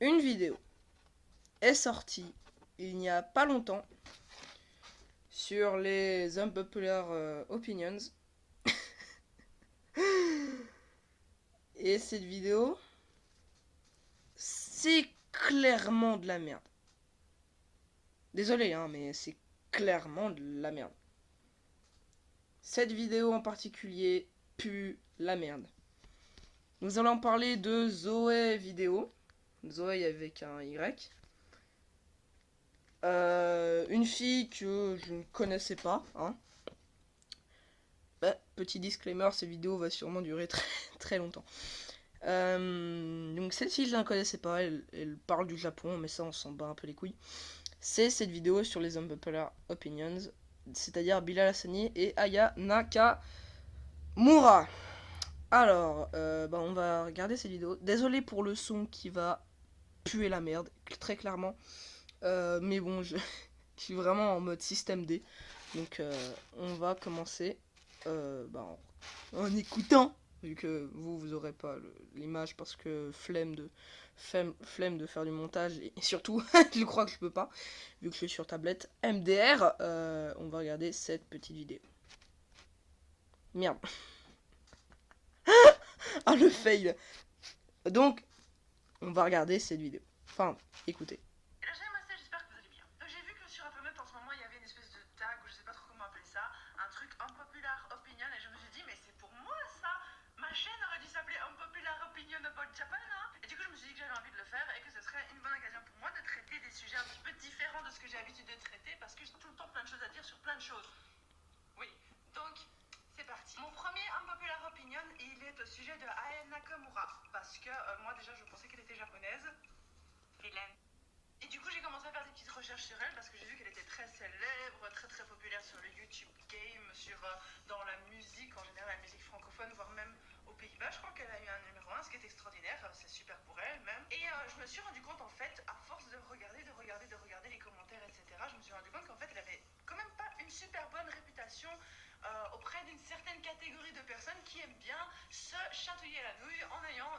une vidéo est sortie il n'y a pas longtemps sur les Unpopular Opinions. Et cette vidéo, c'est clairement de la merde. Désolé, hein, mais c'est clairement de la merde. Cette vidéo en particulier pue la merde. Nous allons parler de Zoé Vidéo. Zoé avec un Y. Une fille que je ne connaissais pas. Hein. Petit disclaimer, cette vidéo va sûrement durer très, très longtemps. Donc cette fille, je ne la connaissais pas. Elle parle du Japon, mais ça, on s'en bat un peu les couilles. C'est cette vidéo sur les Unpopular Opinions, c'est-à-dire Bilal Hassani et Aya Nakamura. Alors, on va regarder cette vidéo. Désolé pour le son qui va puer la merde, très clairement. Mais bon, je suis vraiment en mode système D. Donc, on va commencer en écoutant. Vu que vous aurez pas l'image parce que flemme de faire du montage. Et surtout, je crois que je peux pas. Vu que je suis sur tablette MDR, on va regarder cette petite vidéo. Merde. Ah, le fail. Donc, on va regarder cette vidéo. Enfin, écoutez. Et là, j'espère que vous allez bien. Donc, j'ai vu que sur internet en ce moment, il y avait une espèce de tag, ou je sais pas trop comment appeler ça, un truc Unpopular Opinion, et je me suis dit, mais c'est pour moi ça. Ma chaîne aurait dû s'appeler Unpopular Opinion About Japan, hein. Et du coup, je me suis dit que j'avais envie de le faire et que ce serait une bonne occasion pour moi de traiter des sujets un petit peu différents de ce que j'ai l'habitude de traiter, parce que j'ai tout le temps plein de choses à dire sur plein de choses. Oui, donc c'est parti. Mon premier Unpopular Opinion, il est au sujet de Aya Nakamura, parce que moi déjà je pensais qu'elle était japonaise. Vilaine. Et du coup j'ai commencé à faire des petites recherches sur elle parce que j'ai vu qu'elle était très célèbre, très très populaire sur le YouTube Game, dans la musique en général, la musique francophone, voire même aux Pays-Bas. Je crois qu'elle a eu un numéro 1, ce qui est extraordinaire, c'est super pour elle même. Et je me suis rendu compte en fait, à force de regarder les commentaires, etc., je me suis rendu compte qu'en fait elle avait quand même pas une super bonne réputation auprès d'une certaine catégorie de personnes qui aiment bien se chatouiller la nouille en ayant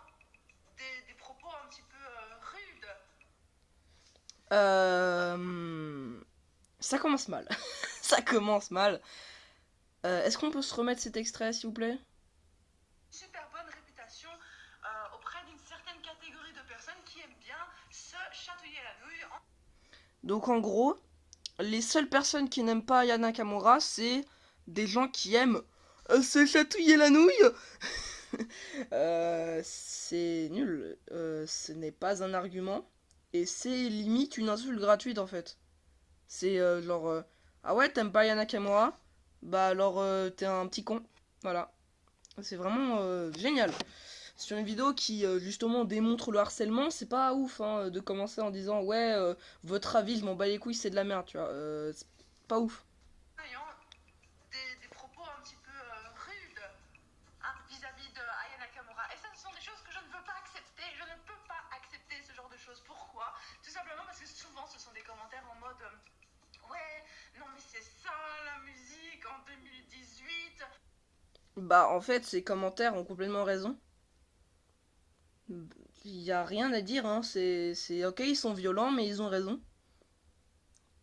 des propos un petit peu rudes. Ça commence mal. Ça commence mal. Est-ce qu'on peut se remettre cet extrait, s'il vous plaît? Super bonne réputation auprès d'une certaine catégorie de personnes qui aiment bien se chatouiller la nouille. Donc en gros, les seules personnes qui n'aiment pas Aya Nakamura, c'est des gens qui aiment se chatouiller la nouille. C'est nul. Ce n'est pas un argument. Et c'est limite une insulte gratuite en fait. C'est ah ouais, t'aimes pas Aya Nakamura? Bah alors t'es un petit con. Voilà. C'est vraiment génial. Sur une vidéo qui justement démontre le harcèlement, c'est pas ouf hein, de commencer en disant ouais, votre avis, je m'en bats les couilles, c'est de la merde, tu vois. C'est pas ouf. Ayant des propos un petit peu rudes hein, vis-à-vis de Aya Nakamura. Et ça, ce sont des choses que je ne veux pas accepter. Je ne peux pas accepter ce genre de choses. Pourquoi? Tout simplement parce que souvent, ce sont des commentaires en mode ouais, non mais c'est ça la musique en 2018. Bah en fait, ces commentaires ont complètement raison. Il y a rien à dire, hein. C'est ok, ils sont violents, mais ils ont raison.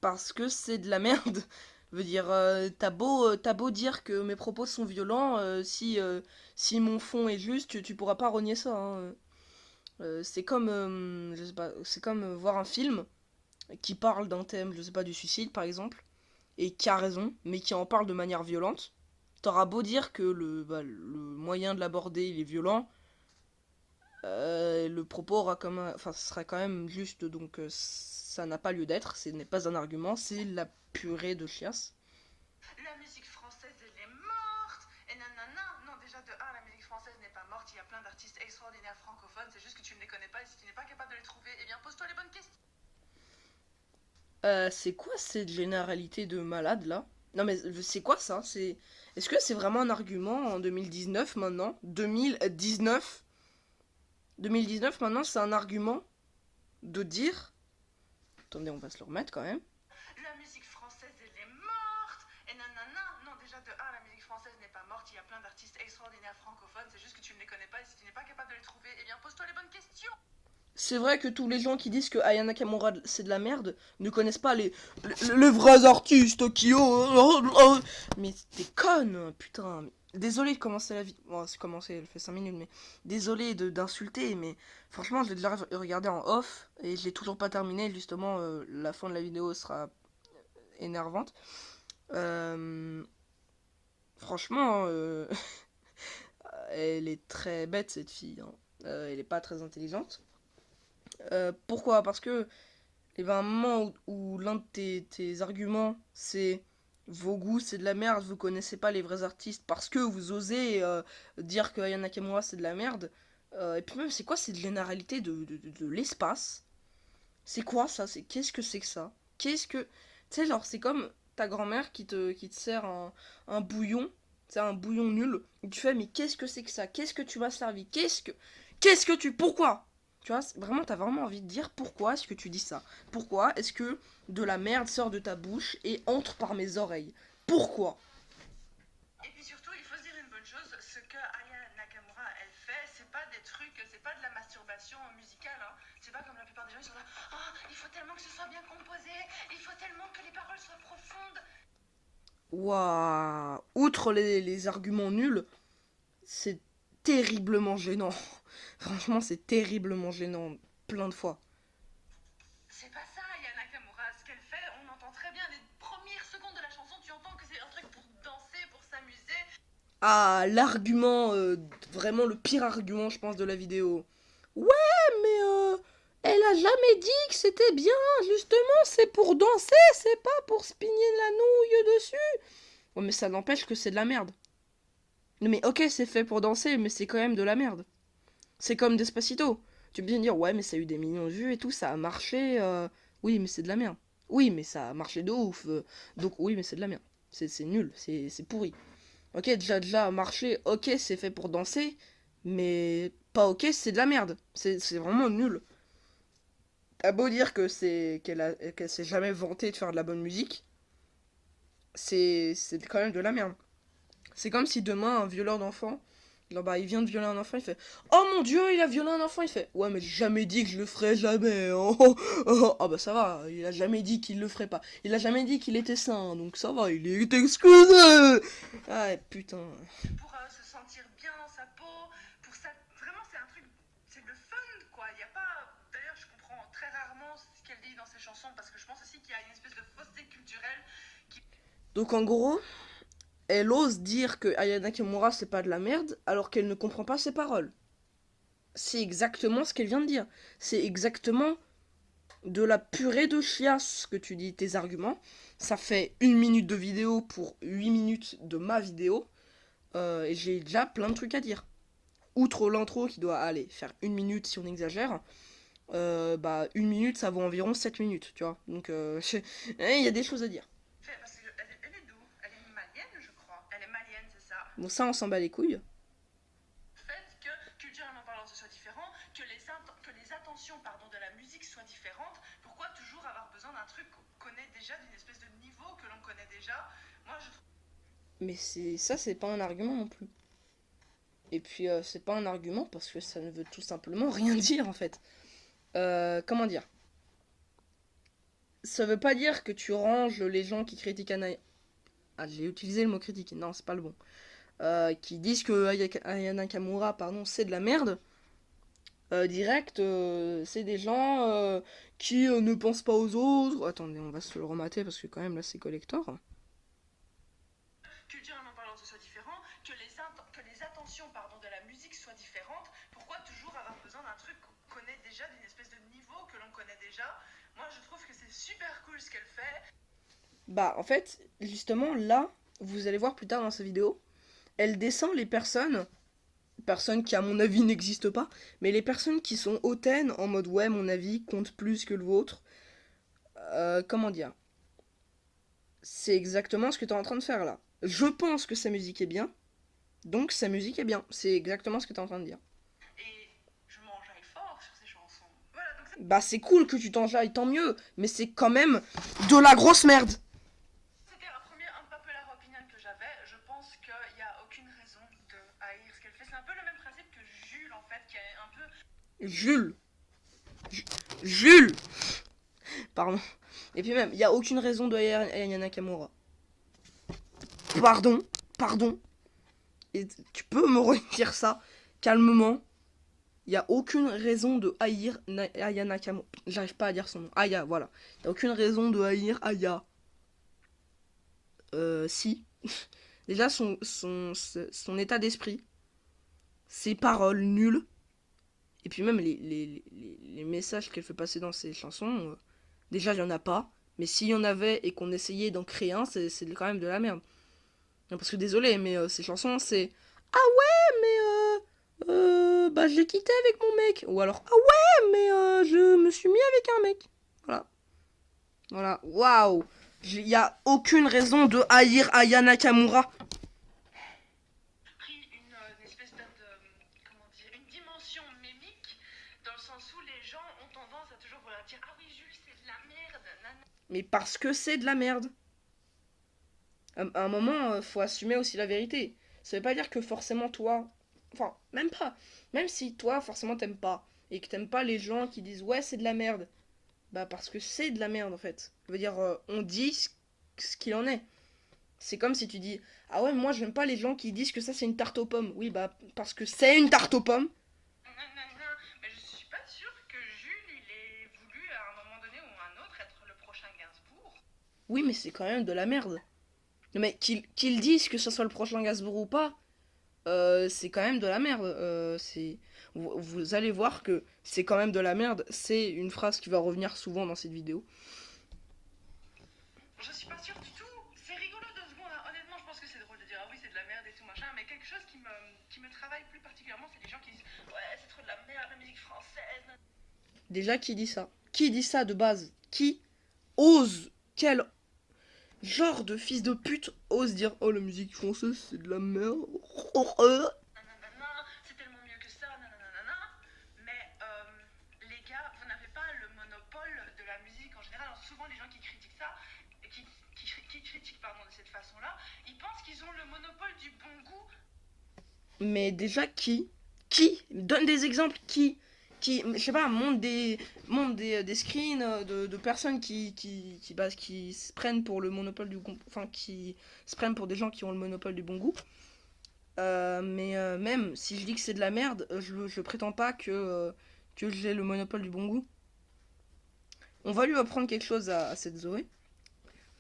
Parce que c'est de la merde. Je veux dire, t'as beau dire que mes propos sont violents, si mon fond est juste, tu pourras pas renier ça. Hein. C'est comme, je sais pas, c'est comme voir un film qui parle d'un thème, je sais pas, du suicide par exemple, et qui a raison, mais qui en parle de manière violente. T'auras beau dire que le moyen de l'aborder il est violent, le propos aura comme enfin, ce sera quand même juste, donc ça n'a pas lieu d'être, ce n'est pas un argument, c'est la purée de chiasse. La musique française, elle est morte. Et nanana. Non, déjà, de 1, la musique française n'est pas morte. Il y a plein d'artistes extraordinaires francophones. C'est juste que tu ne les connais pas. Et si tu n'es pas capable de les trouver, eh bien, pose-toi les bonnes questions. C'est quoi cette généralité de malade là? Non mais c'est quoi ça? Est-ce que c'est vraiment un argument en 2019 maintenant? 2019 maintenant c'est un argument de dire. Attendez, on va se le remettre quand même. La musique française, elle est morte. Et nanana. Non, déjà, de 1, la musique française n'est pas morte. Il y a plein d'artistes extraordinaires francophones. C'est juste que tu ne les connais pas. Et si tu n'es pas capable de les trouver, eh bien, pose-toi les bonnes questions. c'est vrai que tous les gens qui disent que Aya Nakamura c'est de la merde ne connaissent pas les vrais artistes qui ont. Mais t'es conne, putain. Désolé de commencer la vie. Bon, c'est commencé, elle fait 5 minutes, mais désolé d'insulter, mais franchement, je l'ai déjà regardé en off et je l'ai toujours pas terminé. Justement, la fin de la vidéo sera énervante. Euh, Franchement, elle est très bête cette fille, hein. Elle est pas très intelligente. Pourquoi? Parce que il y a un moment où l'un de tes arguments c'est vos goûts c'est de la merde, vous connaissez pas les vrais artistes parce que vous osez dire que Aya Nakamura c'est de la merde. Et puis même c'est quoi? C'est de l'énaralité de l'espace. C'est quoi ça? Qu'est-ce que c'est que ça? Qu'est-ce que. Tu sais, genre, c'est comme ta grand-mère qui te sert un bouillon. C'est un bouillon nul. Et tu fais, mais qu'est-ce que c'est que ça? Qu'est-ce que tu m'as servi? Qu'est-ce que tu. Pourquoi? Tu vois, vraiment, t'as vraiment envie de dire pourquoi est-ce que tu dis ça? Pourquoi est-ce que de la merde sort de ta bouche et entre par mes oreilles? Pourquoi? Et puis surtout, il faut se dire une bonne chose, ce que Aya Nakamura elle fait, c'est pas des trucs, c'est pas de la masturbation musicale, hein. C'est pas comme la plupart des gens, ils sont là, oh, il faut tellement que ce soit bien composé, il faut tellement que les paroles soient profondes. Waouh! Outre les arguments nuls, c'est terriblement gênant. Franchement, c'est terriblement gênant. Plein de fois. C'est pas ça, Aya Nakamura, ce qu'elle fait, on entend très bien les premières secondes de la chanson, tu entends que c'est un truc pour danser, pour s'amuser. Ah, l'argument, vraiment le pire argument, je pense, de la vidéo. Ouais, mais elle a jamais dit que c'était bien, justement, c'est pour danser, c'est pas pour spinner la nouille dessus. Ouais, mais ça n'empêche que c'est de la merde. Non, mais ok, c'est fait pour danser, mais c'est quand même de la merde. C'est comme Despacito. Tu peux bien dire, ouais, mais ça a eu des millions de vues et tout, ça a marché. Oui, mais c'est de la merde. Oui, mais ça a marché de ouf. Donc, oui, mais c'est de la merde. C'est nul, c'est pourri. Ok, déjà, marché, ok, c'est fait pour danser, mais pas ok, c'est de la merde. C'est vraiment nul. T'as beau dire que qu'elle s'est jamais vantée de faire de la bonne musique, c'est quand même de la merde. C'est comme si demain, un violeur d'enfant, non, bah, il vient de violer un enfant, il fait oh mon dieu, il a violé un enfant, il fait ouais, mais j'ai jamais dit que je le ferais jamais. Oh, oh, oh. Ah bah ça va, il a jamais dit qu'il le ferait pas. Il a jamais dit qu'il était sain, donc ça va, il est excusé. Ah putain. Pour se sentir bien dans sa peau, pour ça, vraiment c'est un truc, c'est le fun quoi, il y a pas, d'ailleurs je comprends très rarement ce qu'elle dit dans ses chansons parce que je pense aussi qu'il y a une espèce de fausseté culturelle qui... Donc en gros, elle ose dire que Aya Nakamura c'est pas de la merde alors qu'elle ne comprend pas ses paroles. C'est exactement ce qu'elle vient de dire. C'est exactement de la purée de chiasse que tu dis tes arguments. Ça fait 1 minute de vidéo pour 8 minutes de ma vidéo. Et j'ai déjà plein de trucs à dire. Outre l'intro qui doit aller faire 1 minute si on exagère. Bah 1 minute ça vaut environ 7 minutes, tu vois. Donc il y a des choses à dire. Parce qu'elle elle est d'où? Elle est malienne je crois. Elle est malienne c'est ça. Bon ça on s'en bat les couilles. Fait que culturellement parlant ce soit différent, que les attentions pardon, de la musique soient différentes, pourquoi toujours avoir besoin d'un truc qu'on connaît déjà, d'une espèce de niveau que l'on connaît déjà? Moi je trouve... Mais c'est pas un argument non plus. Et puis c'est pas un argument parce que ça ne veut tout simplement rien dire en fait. Comment dire? Ça veut pas dire que tu ranges les gens qui critiquent Aya. Ah, j'ai utilisé le mot critique, non, c'est pas le bon. Qui disent que Aya Nakamura, pardon, c'est de la merde. Direct, c'est des gens qui ne pensent pas aux autres. Attendez, on va se le remater parce que quand même là c'est collector. Culturellement parlant ce soit différent, que les attentions pardon, de la musique soient différentes, pourquoi toujours avoir besoin d'un truc qu'on connaît déjà, d'une espèce de niveau que l'on connaît déjà? Moi je trouve que c'est super cool ce qu'elle fait. Bah en fait, justement là, vous allez voir plus tard dans sa vidéo, elle descend les personnes qui à mon avis n'existent pas, mais les personnes qui sont hautaines en mode ouais mon avis compte plus que le vôtre. Comment dire? C'est exactement ce que tu es en train de faire là. Je pense que sa musique est bien, donc sa musique est bien. C'est exactement ce que tu es en train de dire. Et je m'enjaille fort sur ces chansons. Voilà, donc Bah c'est cool que tu t'enjailles, tant mieux, mais c'est quand même de la grosse merde. c'était un premier unpopular opinion que j'avais. Je pense qu'il n'y a aucune raison de haïr ce qu'elle fait. C'est un peu le même principe que Jules en fait, qui est un peu... Jules. Jules. Pardon. Et puis même, il n'y a aucune raison de haïr Aya Nakamura. Pardon. Et tu peux me redire ça calmement. Il n'y a aucune raison de haïr Aya Nakamura. J'arrive pas à dire son nom. Aya, voilà. Il n'y a aucune raison de haïr Aya. Si. Déjà, son état d'esprit. Ses paroles nulles. Et puis même les messages qu'elle fait passer dans ses chansons. Déjà, il n'y en a pas. Mais s'il y en avait et qu'on essayait d'en créer un, c'est quand même de la merde. Parce que désolé, mais ces chansons, c'est... Ah ouais, mais bah je l'ai quitté avec mon mec. Ou alors, ah ouais, mais je me suis mis avec un mec. Voilà. Waouh. Il n'y a aucune raison de haïr Aya Nakamura. Pris une espèce comment dire, une dimension mémique, dans le sens où les gens ont tendance à toujours vouloir dire ah oui Jules c'est de la merde, nanana. Mais parce que c'est de la merde. À un moment, faut assumer aussi la vérité. Ça veut pas dire que forcément toi... Enfin, même pas. Même si toi, forcément, t'aimes pas. Et que t'aimes pas les gens qui disent ouais, c'est de la merde. Bah, parce que c'est de la merde, en fait. Je veux dire, on dit ce qu'il en est. C'est comme si tu dis ah ouais, moi, j'aime pas les gens qui disent que ça, c'est une tarte aux pommes. Oui, bah, parce que c'est une tarte aux pommes. Nanana. Mais je suis pas sûre que Jules il ait voulu à un moment donné ou à un autre être le prochain Gainsbourg. Oui, mais c'est quand même de la merde. Mais qu'ils disent que ce soit le prochain Gainsbourg ou pas, c'est quand même de la merde. Vous allez voir que c'est quand même de la merde. C'est une phrase qui va revenir souvent dans cette vidéo. Je suis pas sûre du tout. C'est rigolo 2 secondes. Hein. Honnêtement, je pense que c'est drôle de dire ah oui c'est de la merde et tout machin. Mais quelque chose qui me travaille plus particulièrement, c'est les gens qui disent ouais c'est trop de la merde la musique française. Déjà, qui dit ça? Qui dit ça de base? Qui ose? Quel genre de fils de pute ose dire oh la musique française c'est de la merde? Nanana, c'est tellement mieux que ça. Nanana. Mais les gars, vous n'avez pas le monopole de la musique en général. Alors, souvent les gens qui critiquent ça, qui critiquent pardon de cette façon-là, ils pensent qu'ils ont le monopole du bon goût. Mais déjà, qui donne des exemples. Qui je sais pas, monte des screens de personnes qui se prennent pour le monopole du bon, enfin qui se prennent pour des gens qui ont le monopole du bon goût. Mais même si je dis que c'est de la merde, je prétends pas que j'ai le monopole du bon goût. On va lui apprendre quelque chose à cette Zoé.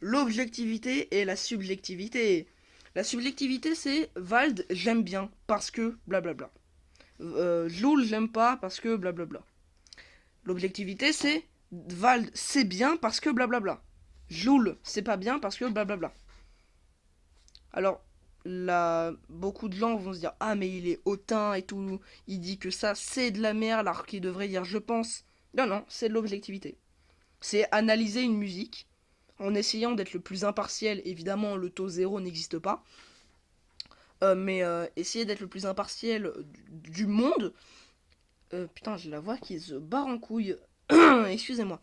L'objectivité et la subjectivité. La subjectivité, c'est Vald, j'aime bien parce que blablabla. Joule, j'aime pas parce que blablabla. L'objectivité, c'est Vald, c'est bien parce que blablabla. Joule, c'est pas bien parce que blablabla. Alors, là, beaucoup de gens vont se dire ah, mais il est hautain et tout. Il dit que ça, c'est de la merde alors qu'il devrait dire je pense. Non, c'est de l'objectivité. C'est analyser une musique en essayant d'être le plus impartiel. Évidemment, le taux zéro n'existe pas. Mais essayer d'être le plus impartiel du monde. Putain, j'ai la voix qui se barre en couille. Excusez-moi.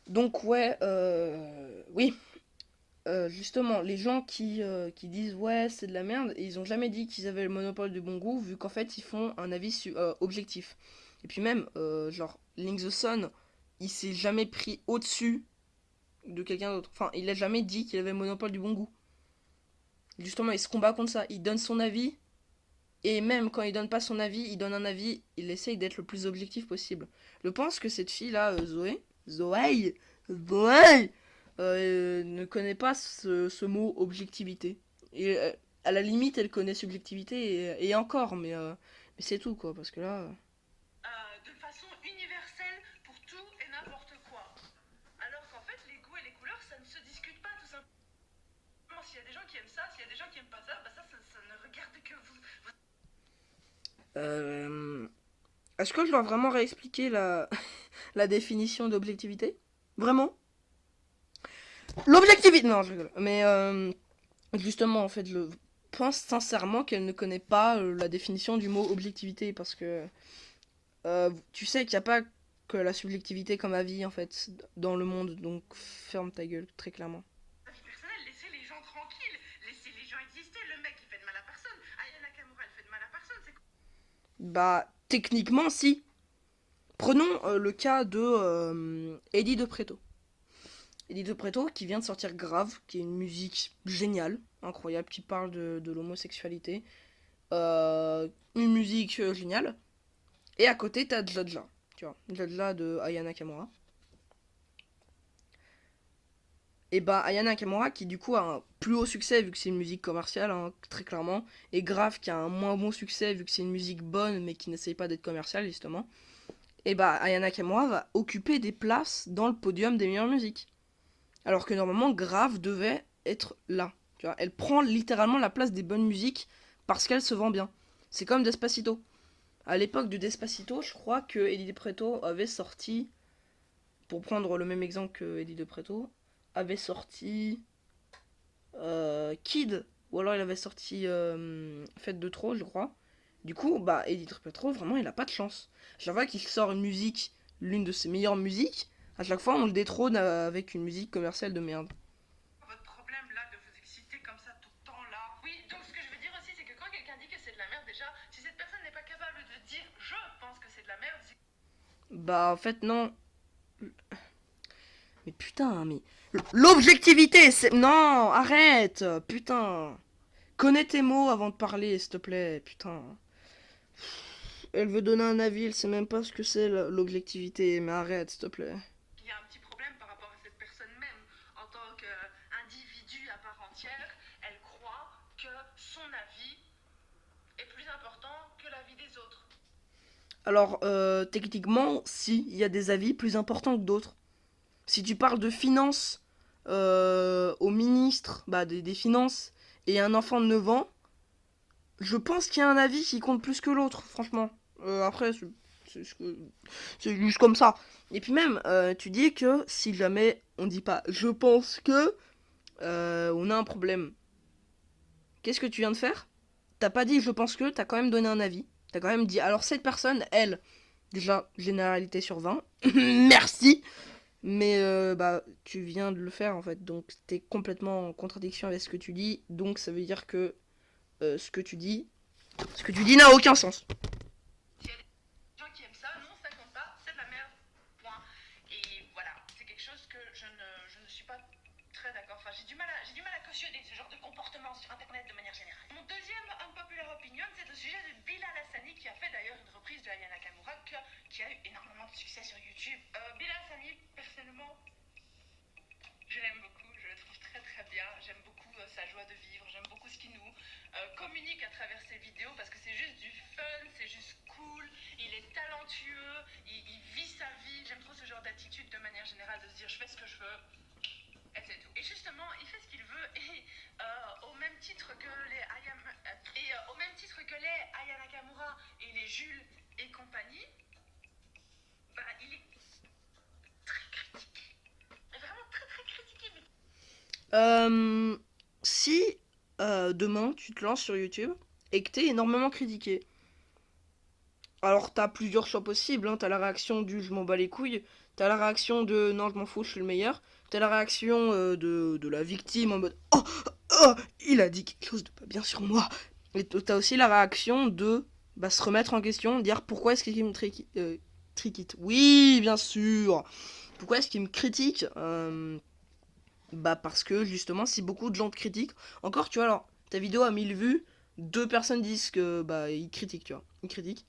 Donc ouais, oui. Justement, les gens qui disent ouais c'est de la merde, et ils ont jamais dit qu'ils avaient le monopole du bon goût, vu qu'en fait ils font un avis objectif. Et puis même, genre, Link the Sun, il s'est jamais pris au-dessus de quelqu'un d'autre. Enfin, il a jamais dit qu'il avait le monopole du bon goût. Justement, il se combat contre ça. Il donne son avis. Et même quand il donne pas son avis, il donne un avis. Il essaye d'être le plus objectif possible. Je pense que cette fille-là, Zoé, ne connaît pas ce mot objectivité. Et à la limite, elle connaît subjectivité et encore, mais c'est tout quoi. Parce que là. De façon universelle pour tout et n'importe quoi. Alors qu'en fait, les goûts et les couleurs, ça ne se discute pas tout simplement. S'il y a des gens qui aiment ça, s'il y a des gens qui aiment pas ça, bah ça ne regarde que vous. Est-ce que je dois vraiment réexpliquer la définition d'objectivité? Vraiment? L'objectivité. Non, je rigole. Mais justement, en fait, je pense sincèrement qu'elle ne connaît pas la définition du mot objectivité. Parce que tu sais qu'il n'y a pas que la subjectivité comme avis, en fait, dans le monde. Donc ferme ta gueule, très clairement. La vie personnelle, laissez les gens tranquilles, laissez les gens exister. Le mec, il fait de mal à personne. Aya Nakamura, elle fait de mal à personne. C'est Bah, techniquement, si. Prenons le cas de Eddie de Preto. Eddie de Preto qui vient de sortir Grave, qui est une musique géniale, incroyable, qui parle de l'homosexualité. Une musique géniale. Et à côté, t'as Djadja, tu vois, Djadja de Aya Nakamura. Et bah, Aya Nakamura qui du coup a un plus haut succès vu que c'est une musique commerciale, hein, très clairement. Et Grave qui a un moins bon succès vu que c'est une musique bonne mais qui n'essaye pas d'être commerciale, justement. Et bah, Aya Nakamura va occuper des places dans le podium des meilleures musiques. Alors que normalement, Grave devait être là. Tu vois, elle prend littéralement la place des bonnes musiques parce qu'elle se vend bien. C'est comme Despacito. À l'époque de Despacito, je crois que Eddie De Preto avait sorti, pour prendre le même exemple que Eddie De Preto, avait sorti Kid, ou alors il avait sorti Fête de trop, je crois. Du coup, bah, Eddie De Preto, vraiment, il a pas de chance. Chaque fois qu'il sort une musique, l'une de ses meilleures musiques, à chaque fois, on le détrône avec une musique commerciale de merde. Votre problème là de vous exciter comme ça tout le temps là. Oui, donc ce que je veux dire aussi, c'est que quand quelqu'un dit que c'est de la merde, déjà, si cette personne n'est pas capable de dire je pense que c'est de la merde, Bah, en fait, non. Mais putain, mais. L'objectivité, c'est. Non, arrête, putain. Connais tes mots avant de parler, s'il te plaît, putain. Elle veut donner un avis, elle sait même pas ce que c'est l'objectivité, mais arrête, s'il te plaît. il y a un petit problème par rapport à cette personne même. En tant qu'individu à part entière, elle croit que son avis est plus important que l'avis des autres. Alors, techniquement, si, il y a des avis plus importants que d'autres. Si tu parles de finances au ministre bah, des finances et un enfant de 9 ans, je pense qu'il y a un avis qui compte plus que l'autre, franchement. Après, c'est juste comme ça. Et puis même, tu dis que si jamais on dit pas je pense que, on a un problème. Qu'est-ce que tu viens de faire? T'as pas dit je pense que, t'as quand même donné un avis. T'as quand même dit, alors cette personne, elle, déjà, généralité sur 20, merci. Mais bah, tu viens de le faire en fait, donc t'es complètement en contradiction avec ce que tu dis, donc ça veut dire que ce que tu dis n'a aucun sens. S'il y a des gens qui aiment ça, non, ça compte pas, c'est de la merde. Point. Et voilà, c'est quelque chose que je ne suis pas très d'accord. Enfin, j'ai du mal à cautionner ce genre de comportement sur internet de manière générale. Mon deuxième unpopular opinion, c'est au sujet de Bilal Hassani qui a fait d'ailleurs une reprise de Aya Nakamura qui a eu énormément de succès sur YouTube. Bilal Hassani, personnellement, je l'aime beaucoup, je le trouve très très bien, j'aime beaucoup sa joie de vivre, j'aime beaucoup ce qu'il nous communique à travers ses vidéos parce que c'est juste du fun, c'est juste cool, il est talentueux, il vit sa vie, j'aime trop ce genre d'attitude de manière générale de se dire je fais ce que je veux et c'est tout. Et justement, il fait ce qu'il veut et au même titre que les Aya Nakamura et les Jules et compagnie, bah il est très critiqué. Mais vraiment très très critiqué. Si demain tu te lances sur YouTube et que t'es énormément critiqué, alors t'as plusieurs choix possibles, hein. T'as la réaction du je m'en bats les couilles, t'as la réaction de non je m'en fous, je suis le meilleur, t'as la réaction de la victime en mode oh, oh, il a dit quelque chose de pas bien sur moi. Et t'as aussi la réaction de bah, se remettre en question, dire pourquoi est-ce qu'il me triquite. Oui, bien sûr. Pourquoi est-ce qu'il me critique bah parce que justement si beaucoup de gens te critiquent, encore tu vois alors, ta vidéo a 1000 vues, deux personnes disent que bah ils critiquent, tu vois. Ils critiquent.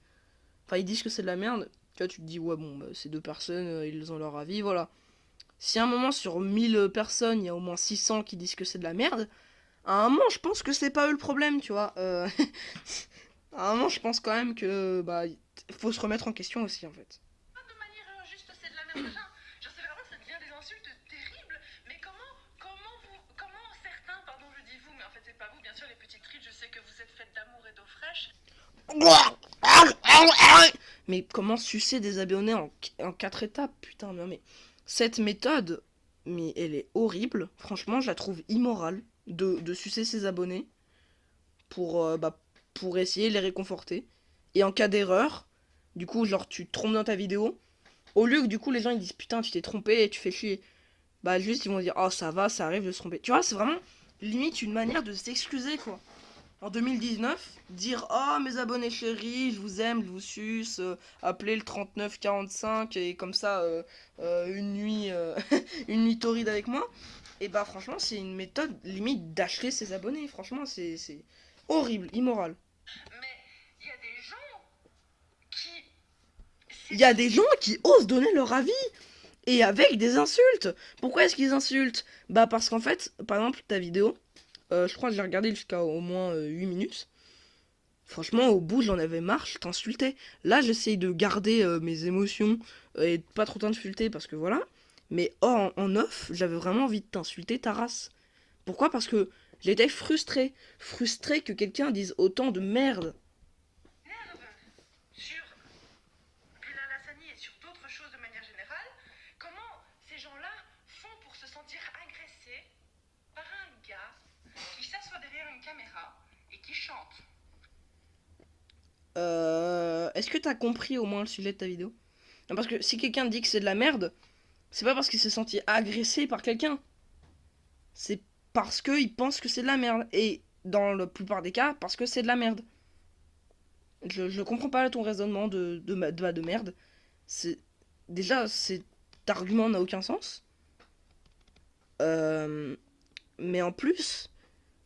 Enfin ils disent que c'est de la merde. Tu vois, tu te dis ouais bon bah, ces deux personnes ils ont leur avis, voilà. Si à un moment sur 1000 personnes, il y a au moins 600 qui disent que c'est de la merde, à un moment je pense que c'est pas eux le problème, tu vois. À un moment je pense quand même que bah faut se remettre en question aussi en fait. De manière juste c'est de la merde déjà. Je sais vraiment ça devient des insultes terribles. Mais comment certains, pardon je dis vous, mais en fait c'est pas vous, bien sûr les petites rides, je sais que vous êtes faites d'amour et d'eau fraîche. Mais comment sucer des abonnés en 4 étapes, putain, non mais cette méthode, mais elle est horrible. Franchement, je la trouve immorale de sucer ses abonnés bah, pour essayer de les réconforter. Et en cas d'erreur, du coup, genre tu te trompes dans ta vidéo, au lieu que du coup les gens ils disent putain tu t'es trompé et tu fais chier, bah juste ils vont dire oh ça va, ça arrive de se tromper. Tu vois, c'est vraiment limite une manière de s'excuser quoi. En 2019, dire oh mes abonnés chéris, je vous aime, je vous suce, appelez le 3945 et comme ça une nuit une nuit torride avec moi. Et bah franchement c'est une méthode limite d'acheter ses abonnés. Franchement c'est horrible, immoral. Mais il y a des gens qui... Il y a des gens qui osent donner leur avis et avec des insultes. Pourquoi est-ce qu'ils insultent? Bah parce qu'en fait, par exemple ta vidéo, je crois que j'ai regardé jusqu'à au moins 8 minutes. Franchement, au bout, j'en avais marre, je t'insultais. Là, j'essaye de garder mes émotions et de pas trop t'insulter parce que voilà. Mais en off, j'avais vraiment envie de t'insulter ta race. Pourquoi? Parce que j'étais frustré. Frustré que quelqu'un dise autant de merde. nervent sur Bilal Hassani et sur d'autres choses de manière générale. Comment ces gens-là font pour se sentir agressés par un gars qui s'assoit derrière une caméra et qui chante? Est-ce que t'as compris au moins le sujet de ta vidéo? Non, parce que si quelqu'un dit que c'est de la merde, c'est pas parce qu'il s'est senti agressé par quelqu'un. C'est parce qu'il pense que c'est de la merde. Et dans la plupart des cas, parce que c'est de la merde. Je comprends pas ton raisonnement de merde. C'est déjà, cet argument n'a aucun sens. Euh, mais en plus,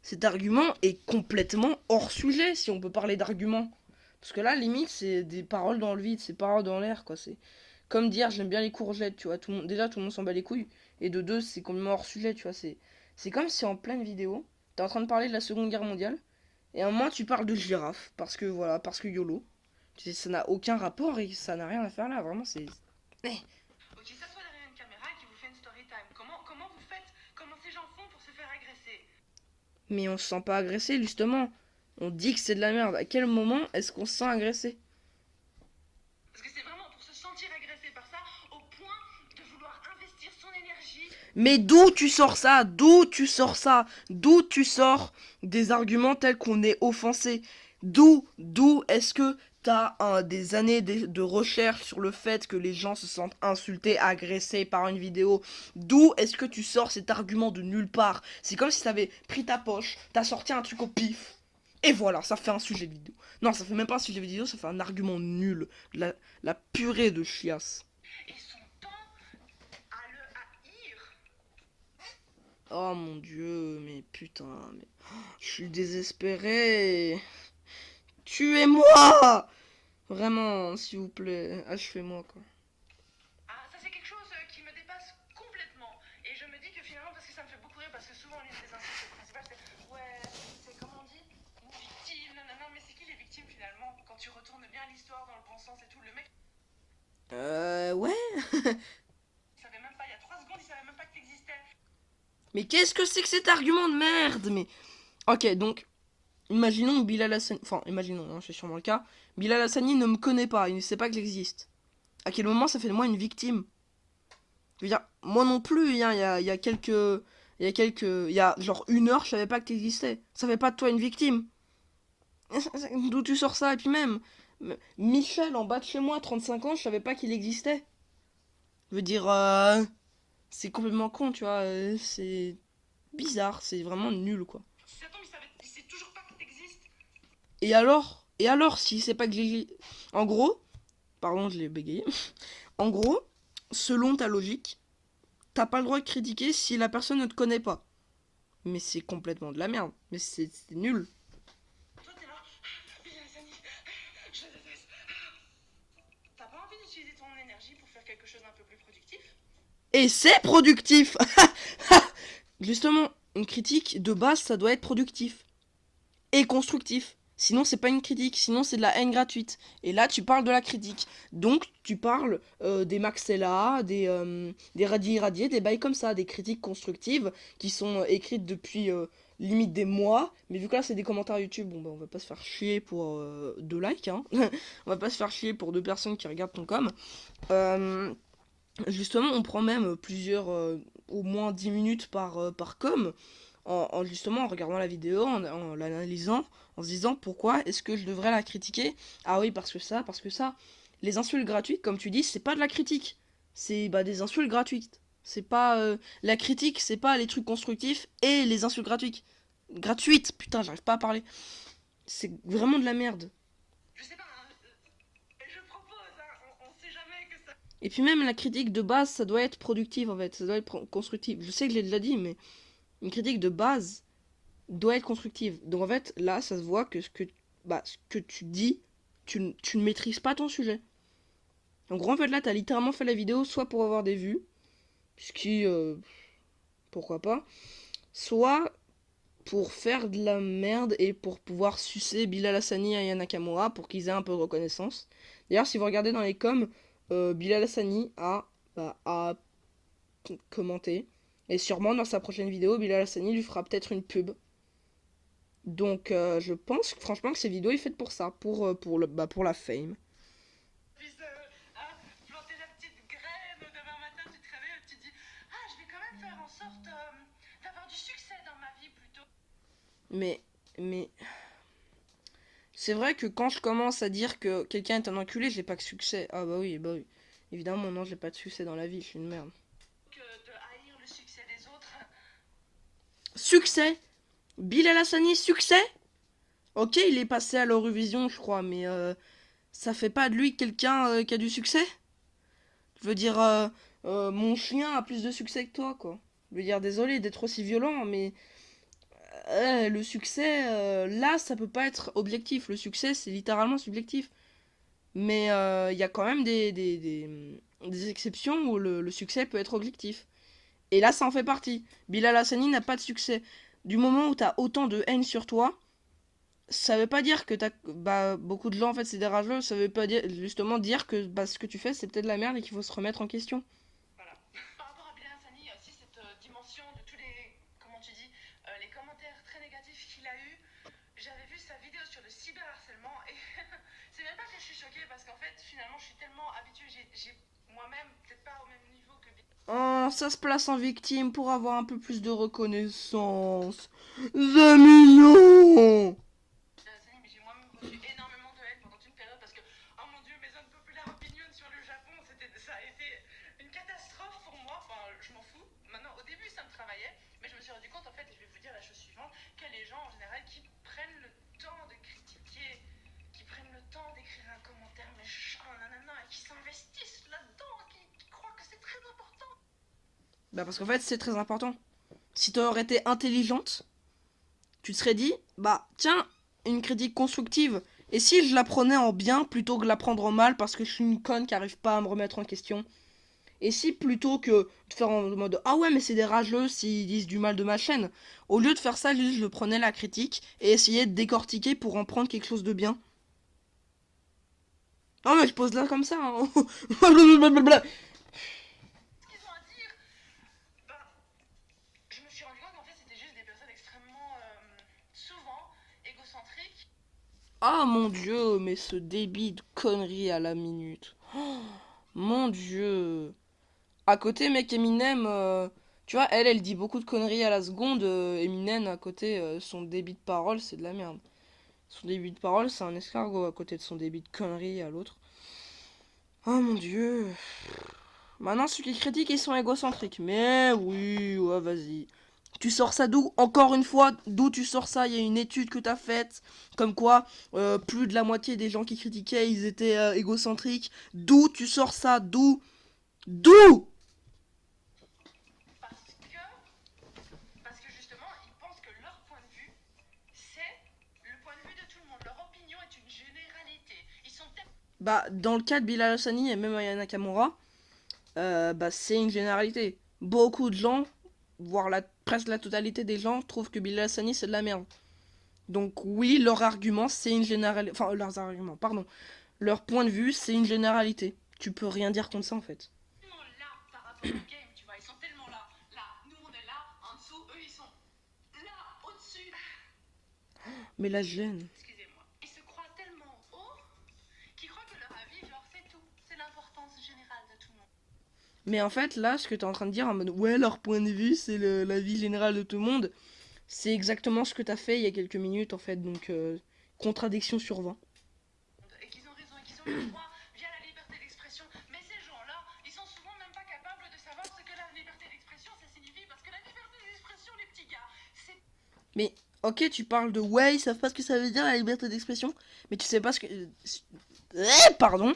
cet argument est complètement hors sujet si on peut parler d'argument. Parce que là, limite, c'est des paroles dans le vide, c'est paroles dans l'air, quoi. C'est comme dire j'aime bien les courgettes, tu vois. Déjà, tout le monde s'en bat les couilles. Et de deux, c'est complètement hors sujet, tu vois. C'est comme si en pleine vidéo, t'es en train de parler de la Seconde Guerre mondiale. Et à un moment, tu parles de girafe. Parce que voilà, parce que YOLO. Tu sais, ça n'a aucun rapport et ça n'a rien à faire là. Vraiment, c'est. Eh. Ou qui s'assoit derrière une caméra et qui vous fait une story time. Comment vous faites? Comment ces gens font pour se faire agresser? Mais on se sent pas agressé, justement. On dit que c'est de la merde. À quel moment est-ce qu'on se sent agressé? Parce que c'est vraiment pour se sentir agressé par ça au point de vouloir investir son énergie. Mais d'où tu sors ça? D'où tu sors ça? D'où tu sors des arguments tels qu'on est offensé? D'où est-ce que t'as des années de recherche sur le fait que les gens se sentent insultés, agressés par une vidéo? D'où est-ce que tu sors cet argument de nulle part? C'est comme si t'avais pris ta poche, t'as sorti un truc au pif. Et voilà, ça fait un sujet de vidéo. Non, ça fait même pas un sujet de vidéo, ça fait un argument nul. La purée de chiasse. Et son temps à le haïr. Oh mon dieu, mais putain, mais je suis désespéré. Tuez-moi! Vraiment, s'il vous plaît, achevez-moi quoi. Ah, ça c'est quelque chose qui me dépasse complètement. Et je me dis que finalement, parce que ça me fait beaucoup rire, parce que souvent l'une des insultes principales c'est ouais, c'est comme on dit, une victime, non, non, non, mais c'est qui les victimes finalement? Quand tu retournes bien l'histoire dans le bon sens et tout, le mec Ouais. il savait même pas, il y a 3 secondes, il savait même pas que t'existais. Mais qu'est-ce que c'est que cet argument de merde? Mais. Ok, donc, imaginons que Bilal Hassani. Enfin, imaginons, hein, c'est sûrement le cas. Bilal Hassani ne me connaît pas, il ne sait pas que j'existe. À quel moment ça fait de moi une victime? Je veux dire, moi non plus, hein, il y a quelques. Il y a genre 1 heure, je savais pas que t'existais. Ça fait pas de toi une victime. D'où tu sors ça? Et puis même, Michel en bas de chez moi, 35 ans, je savais pas qu'il existait. Je veux dire, c'est complètement con, tu vois. C'est bizarre, c'est vraiment nul, quoi. Si ça tombe, il sait toujours pas que t'existes. Et alors, si c'est pas que j'ai. En gros, pardon, je l'ai bégayé. En gros, selon ta logique, t'as pas le droit de critiquer si la personne ne te connaît pas. Mais c'est complètement de la merde. Mais c'est nul. Toi t'es là, Bilal Hassani, je le déteste. T'as pas envie d'utiliser ton énergie pour faire quelque chose d'un peu plus productif? Et c'est productif. Justement, une critique, de base, ça doit être productif. Et constructif. Sinon, c'est pas une critique, sinon c'est de la haine gratuite. Et là, tu parles de la critique. Donc, tu parles des Maxella, des Radi Radier, des bails comme ça, des critiques constructives qui sont écrites depuis limite des mois. Mais vu que là, c'est des commentaires YouTube, bon, bah, on va pas se faire chier pour 2 likes, hein. On va pas se faire chier pour 2 personnes qui regardent ton com. Justement, on prend même plusieurs, au moins 10 minutes par com justement en regardant la vidéo, en l'analysant, en se disant pourquoi est-ce que je devrais la critiquer. Ah oui, parce que ça, parce que ça. Les insultes gratuites, comme tu dis, c'est pas de la critique. C'est des insultes gratuites. C'est pas. La critique, c'est pas les trucs constructifs et les insultes gratuites. gratuite. Putain, j'arrive pas à parler. C'est vraiment de la merde. Je sais pas, hein, je propose, hein, on sait jamais que ça... Et puis même la critique de base, ça doit être productive en fait, ça doit être constructif. Je sais que je l'ai déjà dit, mais une critique de base doit être constructive. Donc en fait, là, ça se voit que ce que tu dis, tu ne maîtrises pas ton sujet. En gros, en fait, là, t'as littéralement fait la vidéo soit pour avoir des vues, ce qui, pourquoi pas, soit pour faire de la merde et pour pouvoir sucer Bilal Hassani et Aya Nakamura pour qu'ils aient un peu de reconnaissance. D'ailleurs, si vous regardez dans les coms, Bilal Hassani a commenté. Et sûrement dans sa prochaine vidéo, Bilal Hassani lui fera peut-être une pub. Donc je pense franchement que ces vidéos est faites pour ça, pour la fame. Puisse planter la petite graine demain matin, tu te réveilles et tu te dis ah, je vais quand même faire en sorte d'avoir du succès dans ma vie plutôt. Mais c'est vrai que quand je commence à dire que quelqu'un est un enculé, j'ai pas que succès. Ah bah oui. Évidemment, non, j'ai pas de succès dans la vie, je suis une merde. Que de haïr le succès des autres. Succès Bilal Hassani, succès. Ok, il est passé à l'Eurovision, je crois, mais ça fait pas de lui quelqu'un qui a du succès. Je veux dire, mon chien a plus de succès que toi, quoi. Je veux dire, désolé d'être aussi violent, mais le succès, là, ça peut pas être objectif. Le succès, c'est littéralement subjectif. Mais il y a quand même des exceptions où le succès peut être objectif. Et là, ça en fait partie. Bilal Hassani n'a pas de succès. Du moment où t'as autant de haine sur toi, ça veut pas dire que t'as... Bah, beaucoup de gens, en fait, c'est des rageux. Ça veut pas dire, justement dire que ce que tu fais, c'est peut-être de la merde et qu'il faut se remettre en question. Voilà. Par rapport à Bilal Hassani, aussi cette dimension de tous les, comment tu dis, les commentaires très négatifs qu'il a eu. J'avais vu sa vidéo sur le cyberharcèlement et c'est même pas que je suis choquée parce qu'en fait, finalement, je suis tellement habituée, j'ai moi-même, peut-être pas au même niveau que Bilal Oh, ça se place en victime pour avoir un peu plus de reconnaissance. C'est mignon. Hassani, mais j'ai moi-même reçu énormément de haine pendant une période parce que, oh mon dieu, mes unpopular opinions sur le Japon, ça a été une catastrophe pour moi. Enfin, je m'en fous. Maintenant, au début, ça me travaillait, mais je me suis rendu compte, en fait, et je vais vous dire la chose suivante, qu'il y a les gens en général qui prennent le temps de critiquer, qui prennent le temps d'écrire un commentaire méchant, nanana, et qui s'investissent là-dedans, qui croient que c'est très important. Bah parce qu'en fait, c'est très important. Si t'aurais été intelligente, tu te serais dit, bah tiens, une critique constructive. Et si je la prenais en bien plutôt que de la prendre en mal parce que je suis une conne qui arrive pas à me remettre en question. Et si plutôt que de faire en mode ah ouais mais c'est des rageux s'ils disent du mal de ma chaîne, au lieu de faire ça, je prenais la critique et essayais de décortiquer pour en prendre quelque chose de bien. Non mais je pose là comme ça. Hein. Ce qu'ils ont à dire, ben, je me suis rendu compte qu'en fait, c'était juste des personnes extrêmement, souvent, égocentriques. Ah mon dieu, mais ce débit de conneries à la minute. Oh, mon dieu. À côté, mec, Eminem, tu vois, elle dit beaucoup de conneries à la seconde. Eminem, à côté, son débit de parole, c'est de la merde. Son débit de parole, c'est un escargot à côté de son débit de conneries à l'autre. Oh mon dieu. Maintenant, ceux qui critiquent, ils sont égocentriques. Mais oui, ouais, vas-y. Tu sors ça d'où? Encore une fois, d'où tu sors ça? Il y a une étude que t'as faite, comme quoi plus de la moitié des gens qui critiquaient, ils étaient égocentriques. D'où tu sors ça? D'où? D'où? Parce que justement, ils pensent que leur point de vue, c'est le point de vue de tout le monde. Leur opinion est une généralité. Ils sont tellement... Bah, dans le cas de Bilal Hassani et même Aya Nakamura, bah, c'est une généralité. Beaucoup de gens, voire presque la totalité des gens, trouvent que Bilal Hassani c'est de la merde. Donc oui, leur argument, c'est une généralité. Enfin, leurs arguments, pardon. Leur point de vue, c'est une généralité. Tu peux rien dire contre ça en fait. là par rapport au game, tu vois. Ils sont tellement là. Là, nous on est là, en dessous, eux ils sont là, au-dessus. Mais la gêne. Excusez-moi. Ils se croient tellement haut qu'ils croient que leur avis, genre, c'est tout. C'est l'importance générale de tout le monde. Mais en fait, là, ce que t'es en train de dire en mode ouais, leur point de vue, c'est la vie générale de tout le monde, c'est exactement ce que t'as fait il y a quelques minutes en fait. Donc, contradiction sur 20. Et qu'ils ont raison et qu'ils ont le droit via la liberté d'expression. Mais ces gens-là, ils sont souvent même pas capables de savoir ce que la liberté d'expression ça signifie. Parce que la liberté d'expression, les petits gars, c'est... Mais Ok, tu parles de ouais, ils savent pas ce que ça veut dire la liberté d'expression, mais tu sais pas ce que. Pardon!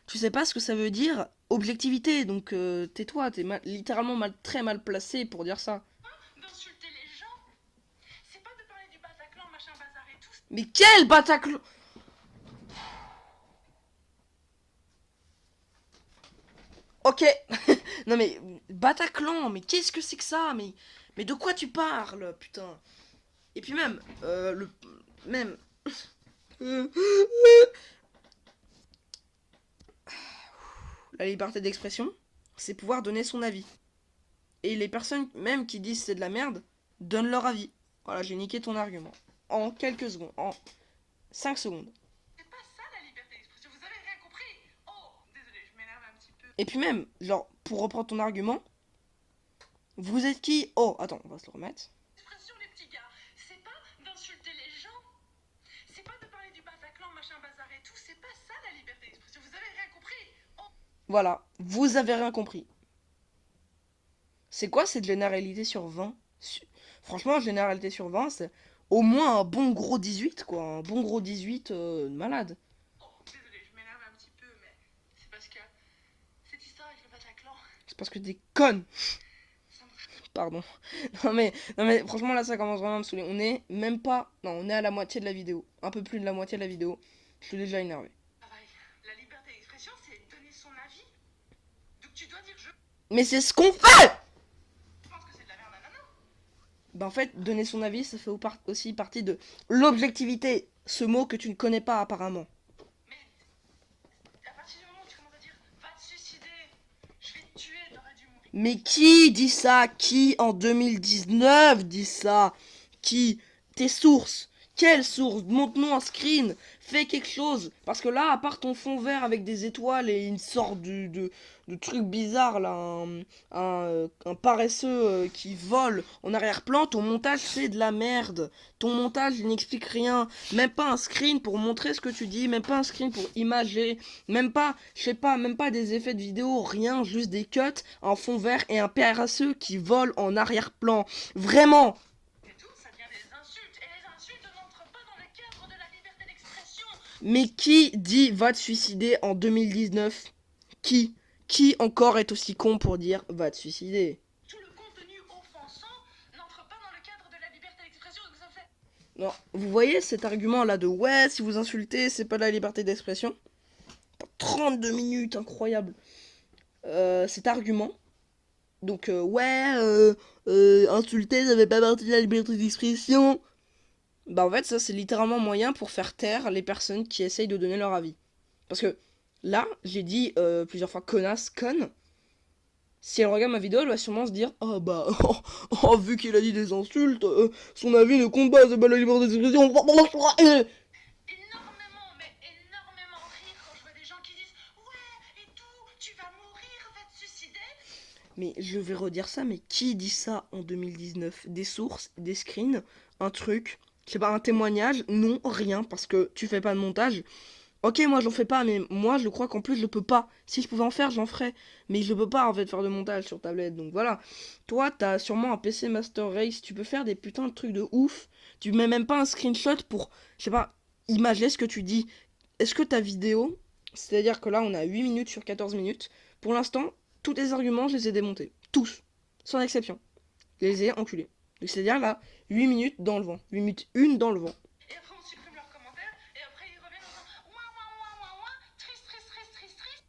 Tu sais pas ce que ça veut dire objectivité, donc tais-toi, t'es littéralement très mal placé pour dire ça. D'insulter les gens, c'est pas de parler du Bataclan, machin bazar et tout. Mais quel Bataclan! Ok, non mais Bataclan, mais qu'est-ce que c'est que ça? Mais de quoi tu parles, putain? Et puis même, même. La liberté d'expression, c'est pouvoir donner son avis. Et les personnes même qui disent c'est de la merde, donnent leur avis. Voilà, j'ai niqué ton argument. En quelques secondes, en 5 secondes. C'est pas ça la liberté d'expression, vous avez rien compris. Oh, désolé, je m'énerve un petit peu. Et puis même, genre, pour reprendre ton argument, vous êtes qui? Oh, attends, on va se le remettre. Expression les petits gars, c'est pas d'insulter les gens, c'est pas de parler du Bataclan, machin bazar et tout, c'est pas ça la liberté d'expression, vous avez rien compris. Oh. Voilà, vous avez rien compris. C'est quoi cette généralité sur 20? Franchement, généralité sur 20, c'est au moins un bon gros 18, quoi. Un bon gros 18 malade. Oh, désolé, je m'énerve un petit peu, mais c'est parce que cette histoire avec le Bataclan, C'est parce que t'es conne. ça me... Pardon. Non mais franchement là ça commence vraiment à me saouler. On est même pas... Non, on est à la moitié de la vidéo. Un peu plus de la moitié de la vidéo. Je suis déjà énervé. Travail. La liberté d'expression, c'est donner son avis. Donc tu dois dire je Mais c'est ce qu'on fait! pense que c'est de la merde, nanana. Bah en fait, donner son avis, ça fait aussi partie de l'objectivité. Ce mot que tu ne connais pas apparemment. Mais à partir du moment où tu commences à dire va te suicider, je vais te tuer, t'aurais dû mourir. Mais qui dit ça? Qui en 2019 dit ça? Qui? Tes sources? Quelles sources? Montre-nous un screen. Fais quelque chose. Parce que là, à part ton fond vert avec des étoiles et une sorte de truc bizarre, là, un paresseux qui vole en arrière-plan, ton montage c'est de la merde. Ton montage il n'explique rien. Même pas un screen pour montrer ce que tu dis, même pas un screen pour imager, même pas, je sais pas, même pas des effets de vidéo, rien, juste des cuts, un fond vert et un paresseux qui vole en arrière-plan. Vraiment! Et tout, ça devient des insultes. Et les insultes n'entrent pas dans le cadre de la liberté d'expression. Mais qui dit va te suicider en 2019? Qui? Qui encore est aussi con pour dire va te suicider? Tout le contenu offensant n'entre pas dans le cadre de la liberté d'expression, donc ça fait... Non, vous voyez cet argument là de ouais, si vous insultez, c'est pas de la liberté d'expression? 32 minutes, incroyable. Cet argument, donc ouais, insulter, ça fait pas partie de la liberté d'expression. Bah en fait, ça c'est littéralement moyen pour faire taire les personnes qui essayent de donner leur avis. Parce que là, j'ai dit plusieurs fois connasse, conne. Si elle regarde ma vidéo, elle va sûrement se dire ah bah, oh, vu qu'il a dit des insultes, son avis ne compte pas, c'est pas la liberté d'expression. énormément, mais énormément rire quand je vois des gens qui disent ouais et tout, tu vas mourir, va te suicider. Mais je vais redire ça, mais qui dit ça en 2019? Des sources, des screens, un truc, je sais pas, un témoignage? Non, rien, parce que tu fais pas de montage. Ok, moi j'en fais pas, mais moi je crois qu'en plus je peux pas. Si je pouvais en faire, j'en ferais. Mais je peux pas en fait faire de montage sur tablette. Donc voilà. Toi, t'as sûrement un PC Master Race. Tu peux faire des putains de trucs de ouf. Tu mets même pas un screenshot pour, je sais pas, imager ce que tu dis. Est-ce que ta vidéo, c'est-à-dire que là on a 8 minutes sur 14 minutes. Pour l'instant, tous tes arguments, je les ai démontés. Tous. Sans exception. Je les ai enculés. Donc c'est-à-dire là, 8 minutes dans le vent. 8 minutes une dans le vent. Et après on supprime leurs commentaires, et après ils reviennent en disant ouin ouin ouin ouin ouin, triste triste triste triste triste.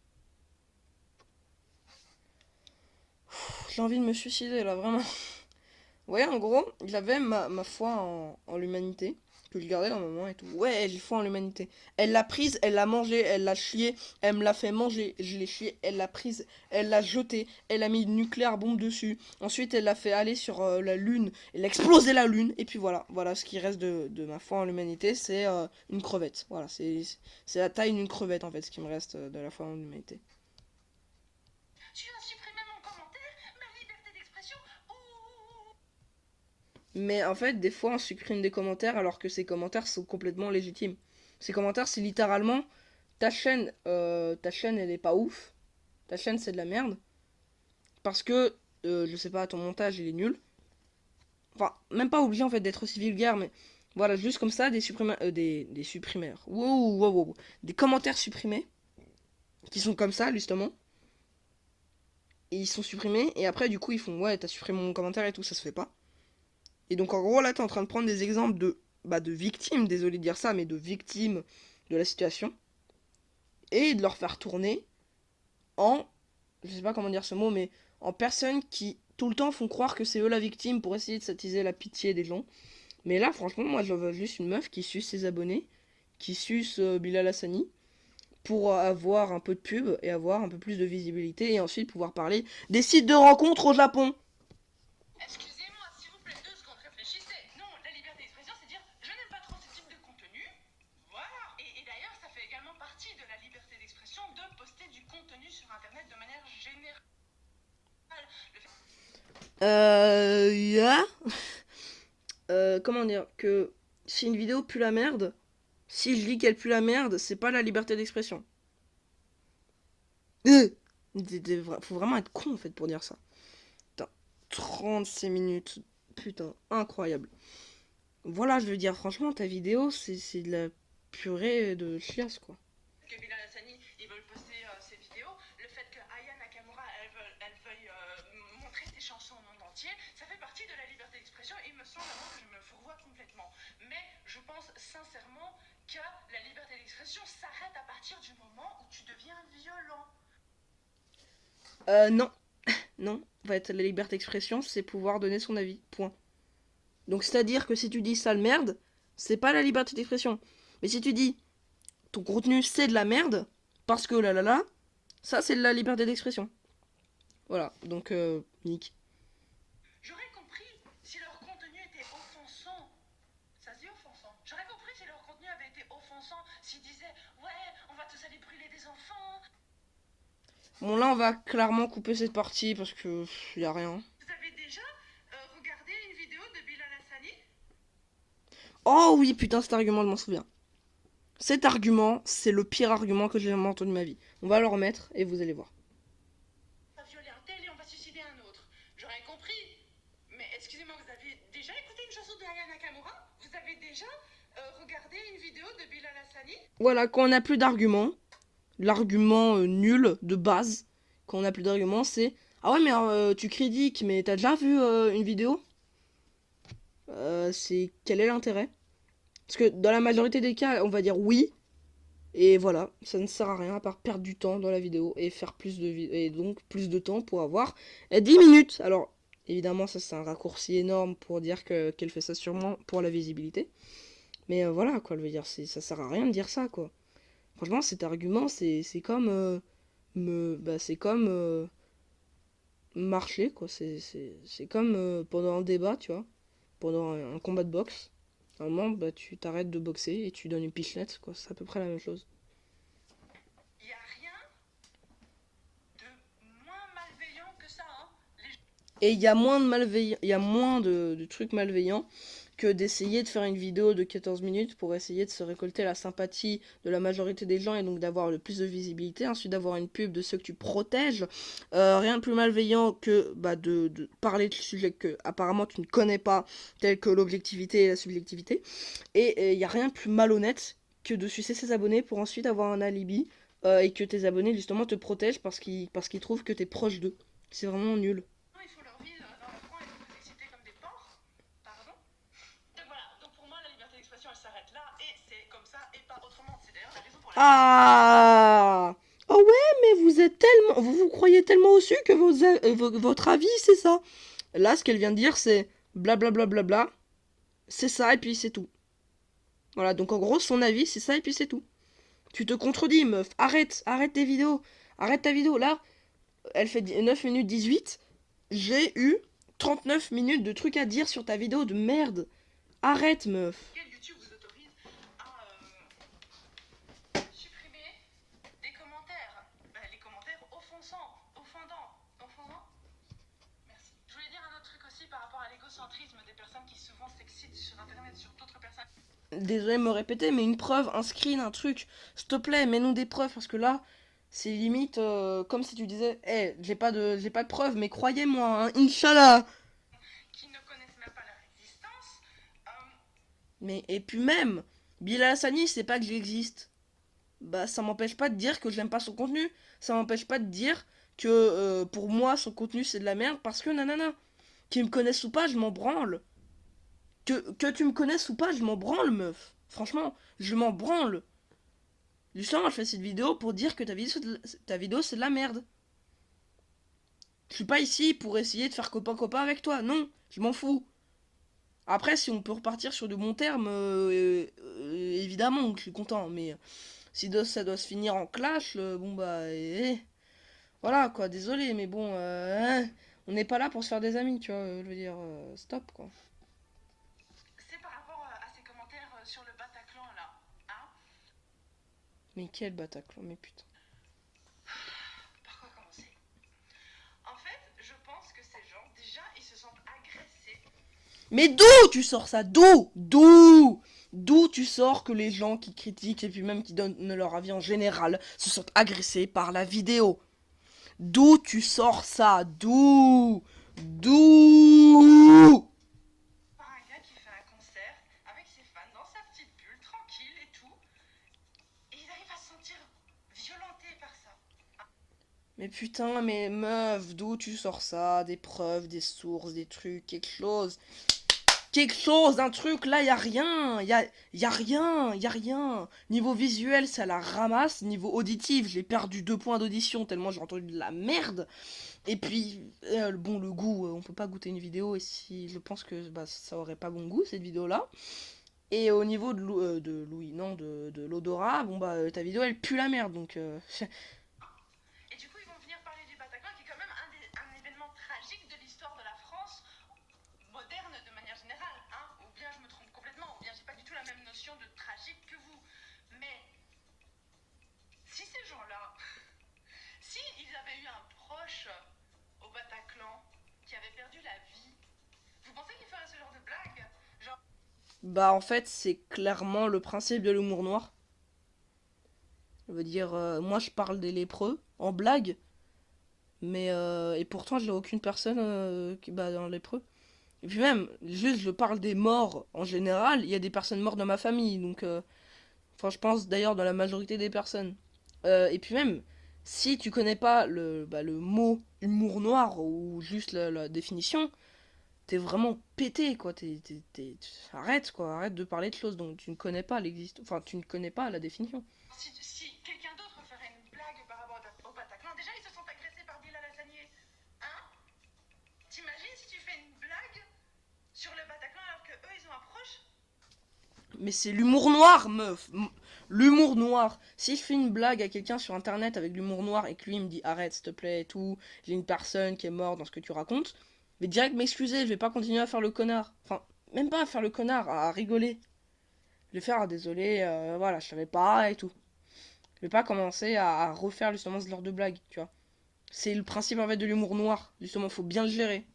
J'ai envie de me suicider là, vraiment. Ouais, en gros, j'avais ma foi en l'humanité, que je gardais dans mon moment et tout. Ouais, j'ai foi en l'humanité. Elle l'a prise, elle l'a mangée, elle l'a chiée, elle me l'a fait manger, je l'ai chiée, elle l'a prise, elle l'a jetée, elle a mis une nucléaire bombe dessus. Ensuite, elle l'a fait aller sur la lune, elle a explosé la lune, et puis voilà. Voilà ce qui reste de ma foi en l'humanité, c'est une crevette. Voilà, c'est la taille d'une crevette en fait, ce qui me reste de la foi en l'humanité. Tu as supprimé mon commentaire, ma liberté d'expression. Ouh. Mais en fait, des fois, on supprime des commentaires alors que ces commentaires sont complètement légitimes. Ces commentaires, c'est littéralement ta chaîne, elle est pas ouf. Ta chaîne, c'est de la merde. Parce que, je sais pas, ton montage, il est nul. Enfin, même pas obligé en fait d'être aussi vulgaire, mais voilà, juste comme ça, des supprimeurs. Wow, wow, wow. Des commentaires supprimés, qui sont comme ça, justement. Et ils sont supprimés, et après, du coup, ils font, ouais, t'as supprimé mon commentaire et tout, ça se fait pas. Et donc, en gros, là, t'es en train de prendre des exemples de victimes, désolé de dire ça, mais de victimes de la situation, et de leur faire tourner en, je sais pas comment dire ce mot, mais en personnes qui, tout le temps, font croire que c'est eux la victime pour essayer de s'attiser la pitié des gens. Mais là, franchement, moi, je veux juste une meuf qui suce ses abonnés, qui suce Bilal Hassani, pour avoir un peu de pub et avoir un peu plus de visibilité, et ensuite pouvoir parler des sites de rencontres au Japon. Excusez-moi, s'il vous plaît, 2 secondes, réfléchissez. Non, la liberté d'expression, c'est dire je n'aime pas trop ce type de contenu. Voilà. Et d'ailleurs, ça fait également partie de la liberté d'expression de poster du contenu sur Internet de manière générale. Yeah. Comment dire, que si une vidéo pue la merde, si je dis qu'elle pue la merde, c'est pas la liberté d'expression. Faut vraiment être con en fait pour dire ça. Putain, 36 minutes. Putain, incroyable. Voilà, je veux dire, franchement, ta vidéo, c'est de la purée de chiasse, quoi. Que Bilal Hassani, ils veulent poster ses vidéos, le fait que Aya Nakamura, elle veuille montrer ses chansons au monde entier, ça fait partie de la liberté d'expression et il me semble que je me fourvoie complètement. Mais je pense sincèrement que la liberté d'expression s'arrête à partir du moment où tu deviens violent. Non. Non. En fait, la liberté d'expression, c'est pouvoir donner son avis. Point. Donc, c'est-à-dire que si tu dis sale merde, c'est pas la liberté d'expression. Mais si tu dis ton contenu, c'est de la merde, parce que là, ça, c'est de la liberté d'expression. Voilà. Donc, nique. J'aurais compris si leur contenu était offensant. Ça se dit offensant. J'aurais compris si leur contenu avait été offensant, s'ils disaient ouais, on va tous aller brûler des enfants. Bon, là, on va clairement couper cette partie parce que y a rien. Vous avez déjà regardé une vidéo de Bilal Hassani? Oh oui, putain, cet argument, je m'en souviens. Cet argument, c'est le pire argument que j'ai jamais entendu de ma vie. On va le remettre et vous allez voir. On va violer un tel et on va suicider un autre. J'aurais compris. Mais excusez-moi, vous avez déjà écouté une chanson de Aya Nakamura? Vous avez déjà regardé une vidéo de Bilal Hassani? Voilà, quand on n'a plus d'arguments, l'argument nul de base, quand on n'a plus d'arguments, c'est ah ouais, mais tu critiques, mais t'as déjà vu une vidéo C'est quel est l'intérêt? Parce que dans la majorité des cas, on va dire oui, et voilà, ça ne sert à rien à part perdre du temps dans la vidéo et faire et donc plus de temps pour avoir 10 minutes. Alors évidemment, ça c'est un raccourci énorme pour dire qu'elle fait ça sûrement pour la visibilité. Mais voilà quoi, je veux dire, ça sert à rien de dire ça quoi. Franchement, cet argument, c'est comme c'est comme marcher quoi. C'est comme pendant un débat, tu vois, pendant un combat de boxe. À un moment, bah, tu t'arrêtes de boxer et tu donnes une pichenette, quoi. C'est à peu près la même chose. Il n'y a rien de moins malveillant que ça, hein. Et il y a moins de trucs malveillants que d'essayer de faire une vidéo de 14 minutes pour essayer de se récolter la sympathie de la majorité des gens et donc d'avoir le plus de visibilité, ensuite d'avoir une pub de ceux que tu protèges. Rien de plus malveillant que de parler de sujets que apparemment tu ne connais pas, tels que l'objectivité et la subjectivité. Et il n'y a rien de plus malhonnête que de sucer ses abonnés pour ensuite avoir un alibi et que tes abonnés justement te protègent parce qu'ils trouvent que tu es proche d'eux. C'est vraiment nul. Ils font leur vie dans leur coin et vous exciter comme des porcs. Pardon? Donc voilà, donc pour moi la liberté d'expression elle s'arrête là et c'est comme ça et pas autrement. C'est d'ailleurs la raison pour laquelle... Ah. Oh ouais, mais vous croyez tellement au su que votre avis c'est ça. Là, ce qu'elle vient de dire, c'est blablabla, bla, bla, bla, c'est ça et puis c'est tout. Voilà, donc en gros, son avis, c'est ça et puis c'est tout. Tu te contredis, meuf. Arrête tes vidéos. Arrête ta vidéo. Là, elle fait 9 minutes 18. J'ai eu 39 minutes de trucs à dire sur ta vidéo de merde. Arrête, meuf. YouTube vous autorise à supprimer des commentaires. Les commentaires offendants. Merci. Je voulais dire un autre truc aussi par rapport à l'égocentrisme des personnes qui souvent s'excitent sur internet sur d'autres personnes. Désolé de me répéter, mais une preuve, un screen, un truc. S'il te plaît, mets-nous des preuves parce que là, c'est limite comme si tu disais, j'ai pas de preuves, mais croyez-moi, hein, Inch'Allah. Qui ne connaissent même pas la Mais, et puis même, Bilal Hassani, c'est pas que j'existe. Bah, ça m'empêche pas de dire que j'aime pas son contenu. Ça m'empêche pas de dire que pour moi, son contenu c'est de la merde parce que nanana. Qu'ils me connaissent ou pas, je m'en branle. Que tu me connaisses ou pas, je m'en branle, meuf. Franchement, je m'en branle. Justement, je fais cette vidéo pour dire que ta vidéo c'est de la merde. Je suis pas ici pour essayer de faire copain-copain avec toi, non, je m'en fous. Après, si on peut repartir sur de bons termes, évidemment, je suis content. Mais si ça doit se finir en clash, bon bah, voilà quoi, désolé, mais bon, on n'est pas là pour se faire des amis, tu vois. Je veux dire, stop quoi. C'est par rapport à ces commentaires sur le Bataclan là. Hein? Mais quel Bataclan, mais putain. Par quoi commencer? En fait, je pense que ces gens, déjà, ils se sentent agressés. Mais d'où tu sors ça? D'où tu sors que les gens qui critiquent et puis même qui donnent leur avis en général se sentent agressés par la vidéo? D'où tu sors ça? D'où Par un gars qui fait un concert avec ses fans dans sa petite bulle, tranquille et tout. Et ils arrivent à se sentir violentés par ça. Mais putain, mais meuf, d'où tu sors ça? Des preuves, des sources, des trucs, quelque chose. Quelque chose, un truc, là, y a rien. Y a rien, y a rien. Niveau visuel, ça la ramasse. Niveau auditif, j'ai perdu 2 points d'audition tellement j'ai entendu de la merde. Et puis, bon, le goût, on peut pas goûter une vidéo et si je pense que bah, ça aurait pas bon goût cette vidéo-là. Et au niveau de Louis, non, de l'odorat, bon bah ta vidéo elle pue la merde donc. Et du coup, ils vont venir parler du Bataclan, qui est quand même un événement tragique de l'histoire de la France moderne de manière générale. Hein? Ou bien je me trompe complètement, ou bien j'ai pas du tout la même notion de tragique que vous. Mais si ces gens-là, si ils avaient eu un proche au Bataclan qui avait perdu la vie, vous pensez qu'ils feraient ce genre de blague? Genre, Bah en fait c'est clairement le principe de l'humour noir. Je veux dire, moi je parle des lépreux en blague, mais et pourtant j'ai aucune personne qui bah dans lépreux. Et puis même, juste je parle des morts en général, il y a des personnes mortes dans ma famille, donc enfin je pense d'ailleurs dans la majorité des personnes. Et puis même, si tu connais pas le mot humour noir ou juste la définition, t'es vraiment pété quoi. Arrête quoi, arrête de parler de choses dont tu ne connais pas enfin tu ne connais pas la définition. si quelqu'un d'autre ferait une blague par rapport au Bataclan, déjà ils se sentent agressés par Bilal Hassanié. Hein? T'imagines si tu fais une blague sur le Bataclan alors que eux ils ont un proche? Mais c'est l'humour noir, meuf. L'humour noir. Si je fais une blague à quelqu'un sur internet avec l'humour noir et que lui il me dit arrête s'il te plaît et tout, j'ai une personne qui est morte dans ce que tu racontes, je vais direct m'excuser, je vais pas continuer à faire le connard. Enfin, même pas à faire le connard, à rigoler. Je vais faire ah, désolé, voilà, je savais pas et tout. Je vais pas commencer à refaire justement ce genre de blague, tu vois. C'est le principe en fait de l'humour noir, justement, faut bien le gérer.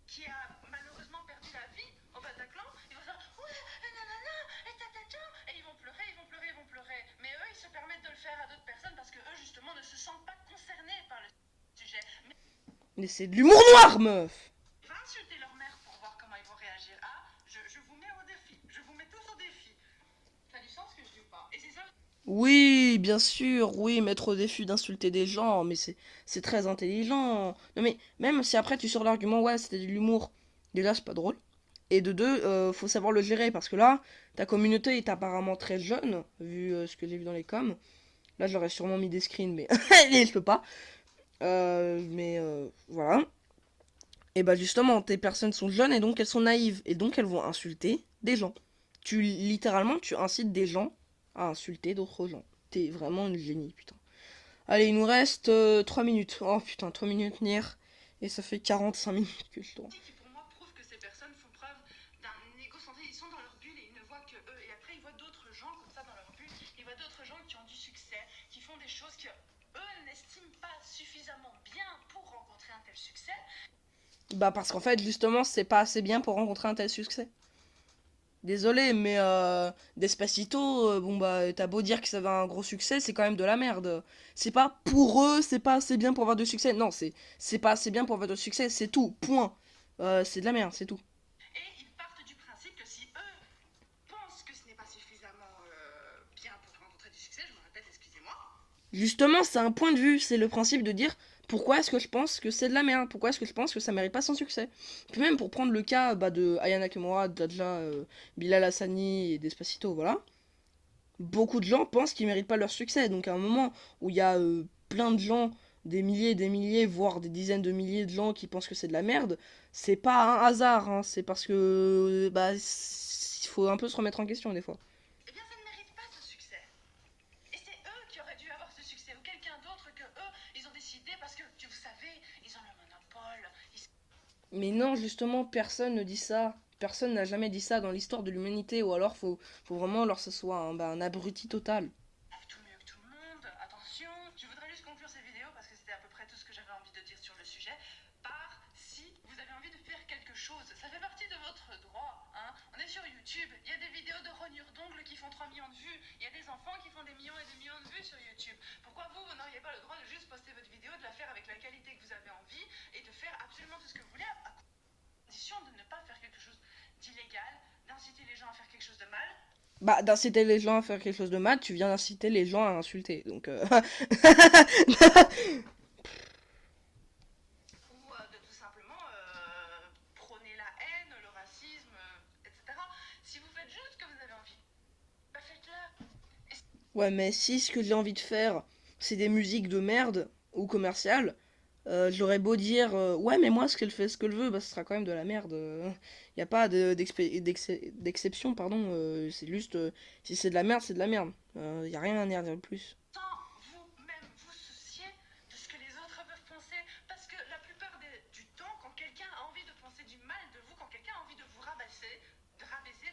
Qui a malheureusement perdu la vie au Bataclan, ils vont faire ouais, nanana, et tatata, et ils vont pleurer, ils vont pleurer, ils vont pleurer. Mais eux, ils se permettent de le faire à d'autres personnes parce que eux, justement, ne se sentent pas concernés par le sujet. Mais Mais c'est de l'humour noir, meuf. ils vont insulter leur mère pour voir comment ils vont réagir. Ah, je vous mets au défi, je vous mets tous au défi. Ça a du sens ce que je dis ou pas? Et c'est ça. Oui, bien sûr, oui, mettre au défi d'insulter des gens, mais c'est très intelligent. Non mais même si après tu sors l'argument ouais, c'était de l'humour. Déjà, c'est pas drôle. Et de deux, faut savoir le gérer parce que là, ta communauté est apparemment très jeune, vu ce que j'ai vu dans les coms. Là, j'aurais sûrement mis des screens, mais je peux pas. Mais voilà. Et bah justement, tes personnes sont jeunes et donc elles sont naïves et donc elles vont insulter des gens. Littéralement, tu incites des gens à insulter d'autres gens. T'es vraiment une génie, putain. Allez, il nous reste 3 minutes. Oh putain, 3 minutes, Nier. Et ça fait 45 minutes que je tourne. Qui pour moi prouve que ces personnes font preuve d'un égocentré, ils sont dans leur bulle et ils ne voient que eux. Et après ils voient d'autres gens comme ça dans leur bulle, ils voient d'autres gens qui ont du succès, qui font des choses que eux n'estiment pas suffisamment bien pour rencontrer un tel succès. Bah parce qu'en fait, justement, c'est pas assez bien pour rencontrer un tel succès. Désolé, mais Despacito, bon bah t'as beau dire que ça avait un gros succès, c'est quand même de la merde. C'est pas pour eux, c'est pas assez bien pour avoir de succès. Non, c'est pas assez bien pour avoir de succès, c'est tout, point. C'est de la merde, c'est tout. Et ils partent du principe que si eux, Justement, c'est un point de vue, c'est le principe de dire pourquoi est-ce que je pense que c'est de la merde, pourquoi est-ce que je pense que ça mérite pas son succès. Puis même pour prendre le cas de Aya Nakamura, Dajla, Bilal Hassani et Despacito, voilà. Beaucoup de gens pensent qu'ils méritent pas leur succès, donc à un moment où il y a plein de gens, des milliers, voire des dizaines de milliers de gens qui pensent que c'est de la merde, c'est pas un hasard, hein, c'est parce que bah il faut un peu se remettre en question des fois. Eh bien, ça ne mérite pas ce succès. Et c'est eux qui auraient dû avoir ce succès, ou quelqu'un d'autre que eux, ils ont décidé parce que, vous savez, ils ont le monopole. Mais non, justement, personne ne dit ça. Personne n'a jamais dit ça dans l'histoire de l'humanité, ou alors faut vraiment alors que ce soit un abruti total. Savent tout mieux que tout le monde. Attention, je voudrais juste conclure cette vidéo parce que c'était à peu près tout ce que j'avais envie de dire sur le sujet. Par si vous avez envie de faire quelque chose, ça fait partie de votre droit. Hein. On est sur YouTube, il y a des vidéos de rognures d'ongles qui font 3 millions de vues, il y a des enfants qui font des millions et des millions de vues sur YouTube. Pourquoi vous n'auriez pas le droit de juste poster votre vidéo, de la faire avec la qualité que vous avez envie et de faire absolument tout ce que vous voulez à condition de ne pas faire quelque chose d'illégal, d'inciter les gens à faire quelque chose de mal. Bah, d'inciter les gens à faire quelque chose de mal, tu viens d'inciter les gens à insulter, donc... Ou de tout simplement prôner la haine, le racisme, etc. Si vous faites juste ce que vous avez envie, bah faites-le. Ouais, mais si ce que j'ai envie de faire, c'est des musiques de merde, ou commerciales, j'aurais beau dire, ouais, mais moi, ce qu'elle fait, ce que je veux, bah, ce sera quand même de la merde. Y a pas d'exception, pardon, c'est juste, si c'est de la merde, c'est de la merde. Y a rien à dire de plus. Sans vous-même vous soucier de ce que les autres peuvent penser. Parce que la plupart du temps, quand quelqu'un a envie de penser du mal de vous, quand quelqu'un a envie de vous rabaisser,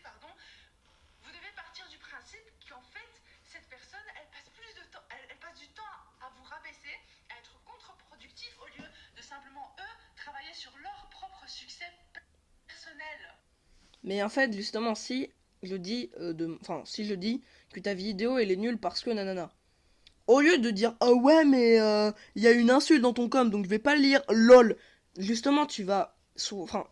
pardon, vous devez partir du principe qu'en fait, cette personne, elle passe plus de temps, elle passe du temps à vous rabaisser, à être contre-productif au lieu de simplement, eux, travailler sur leur propre succès personnel. Mais en fait, justement, si je dis que ta vidéo, elle est nulle parce que nanana. Au lieu de dire, ah ouais, mais il y a une insulte dans ton com, donc je vais pas le lire, lol. Justement, enfin,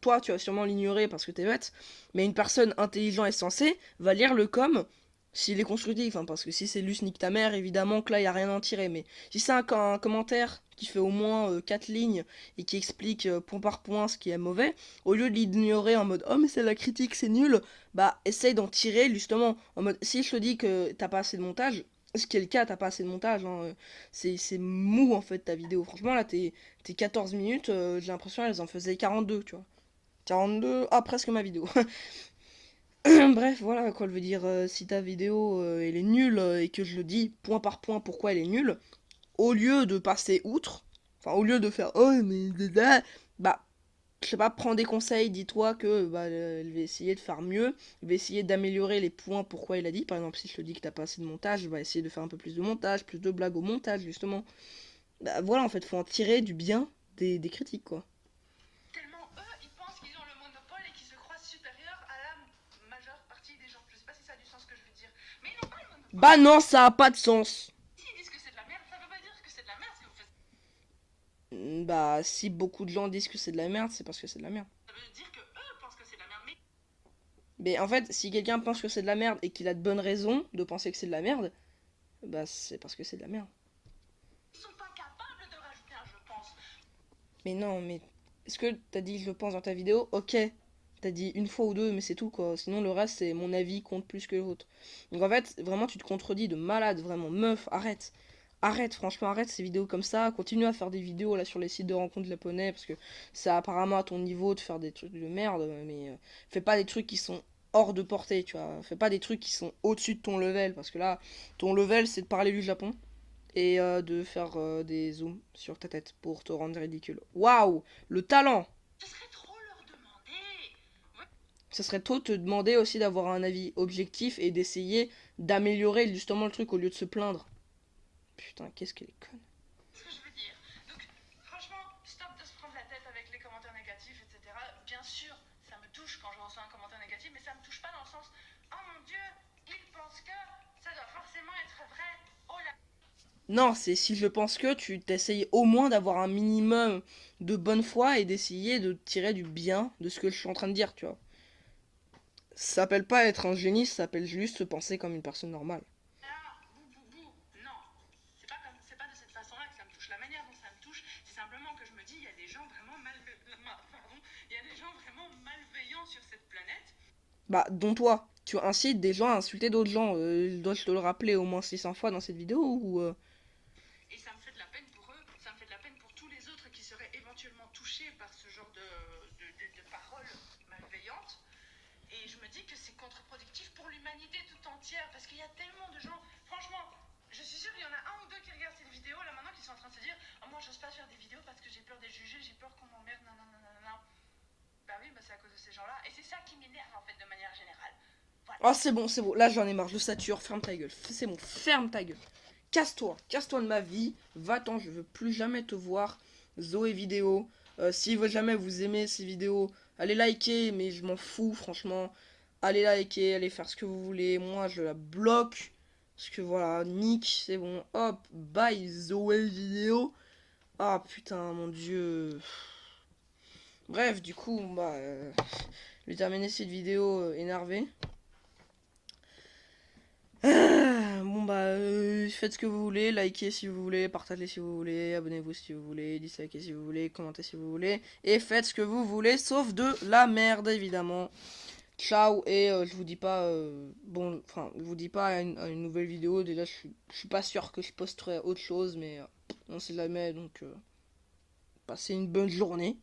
toi, tu vas sûrement l'ignorer parce que t'es bête, mais une personne intelligente et sensée va lire le com s'il est constructif, hein, parce que si c'est juste nique ta mère, évidemment que là, il n'y a rien à en tirer, mais si c'est un commentaire qui fait au moins 4 lignes et qui explique point par point ce qui est mauvais, au lieu de l'ignorer en mode oh mais c'est la critique, c'est nul, bah essaye d'en tirer justement en mode si je te dis que t'as pas assez de montage, ce qui est le cas, t'as pas assez de montage, hein, c'est mou en fait ta vidéo, franchement là t'es 14 minutes, j'ai l'impression qu'elles en faisaient 42, tu vois. 42, ah presque ma vidéo. Bref, voilà quoi, je veux dire, si ta vidéo elle est nulle et que je le dis point par point pourquoi elle est nulle, au lieu de passer outre, enfin au lieu de faire oh mais bah je sais pas, prends des conseils, dis-toi que bah, elle va essayer de faire mieux, elle va essayer d'améliorer les points pourquoi il a dit. Par exemple, si je te dis que t'as pas assez de montage, je vais essayer de faire un peu plus de montage, plus de blagues au montage justement. Bah voilà, en fait, faut en tirer du bien des critiques quoi. Tellement eux, ils pensent qu'ils ont le monopole et qu'ils se croient supérieurs à la majeure partie des gens. Je sais pas si ça a du sens ce que je veux dire. Mais ils n'ont pas le monopole. Bah non, ça a pas de sens. S'ils disent que c'est de la merde, ça veut pas dire que c'est de la merde si vous faites. Bah si beaucoup de gens disent que c'est de la merde, c'est parce que c'est de la merde. Ça veut dire que eux pensent que c'est de la merde. Mais Mais en fait, si quelqu'un pense que c'est de la merde et qu'il a de bonnes raisons de penser que c'est de la merde, bah c'est parce que c'est de la merde. ils sont pas capables de rajouter un je pense. Mais non, mais est-ce que t'as dit je le pense dans ta vidéo? Ok. T'as dit une fois ou deux, mais c'est tout quoi. Sinon le reste, c'est mon avis compte plus que l'autre. Donc en fait, vraiment, tu te contredis de malade, vraiment. Meuf, arrête. Arrête, franchement, arrête ces vidéos comme ça. Continue à faire des vidéos là sur les sites de rencontres japonais parce que c'est apparemment à ton niveau de faire des trucs de merde. Mais fais pas des trucs qui sont hors de portée, tu vois. Fais pas des trucs qui sont au-dessus de ton level parce que là, ton level, c'est de parler du Japon et de faire des zooms sur ta tête pour te rendre ridicule. Waouh, le talent! Ce serait trop leur demander. Ouais. Ça serait trop te demander aussi d'avoir un avis objectif et d'essayer d'améliorer justement le truc au lieu de se plaindre. Putain, qu'est-ce qu'elle est conne. Ce que je veux dire. Donc, franchement, stop de se prendre la tête avec les commentaires négatifs, etc. Bien sûr, ça me touche quand je reçois un commentaire négatif, mais ça me touche pas dans le sens oh mon dieu, ils pensent que ça doit forcément être vrai. Oh là. Non, c'est si je pense que tu t'essayes au moins d'avoir un minimum de bonne foi et d'essayer de tirer du bien de ce que je suis en train de dire, tu vois. Ça s'appelle pas être un génie, ça s'appelle juste se penser comme une personne normale. Là, bou bou bou, non. simplement que je me dis, il y a des gens vraiment pardon, il y a des gens vraiment malveillants sur cette planète. Bah, dont toi. Tu incites des gens à insulter d'autres gens. Dois-je te le rappeler au moins 600 fois dans cette vidéo ou Et ça me fait de la peine pour eux, ça me fait de la peine pour tous les autres qui seraient éventuellement touchés par ce genre de paroles malveillantes. Et je me dis que c'est contre-productif pour l'humanité tout entière, parce qu'il y a tellement de gens, franchement, je suis sûre qu'il y en a un ou deux qui regardent cette vidéo là maintenant qui sont en train de se dire oh, moi j'ose pas faire des vidéos parce que j'ai peur d'être jugée, j'ai peur qu'on m'emmerde, non, non, non, non, non. Bah oui, bah c'est à cause de ces gens-là, et c'est ça qui m'énerve en fait de manière générale. Voilà. Oh, c'est bon, c'est bon. Là, j'en ai marre. Je sature. Ferme ta gueule. C'est bon, ferme ta gueule. Casse-toi. Casse-toi de ma vie. Va-t'en. Je veux plus jamais te voir. Zoé vidéo. Si jamais vous aimez ces vidéos, allez liker. Mais je m'en fous, franchement. Allez liker. Allez faire ce que vous voulez. Moi, je la bloque. Parce que voilà, Nick, c'est bon. Hop. Bye, Zoé vidéo. Ah, putain, mon dieu. Bref, du coup, bah. Je vais terminer cette vidéo énervée. Bon bah faites ce que vous voulez, likez si vous voulez, partagez si vous voulez, abonnez-vous si vous voulez, dislikez si vous voulez, commentez si vous voulez, et faites ce que vous voulez, sauf de la merde évidemment. Ciao, et je vous dis pas, bon, enfin, je vous dis pas à une nouvelle vidéo, déjà je suis pas sûr que je posterai autre chose, mais on sait jamais, donc passez une bonne journée.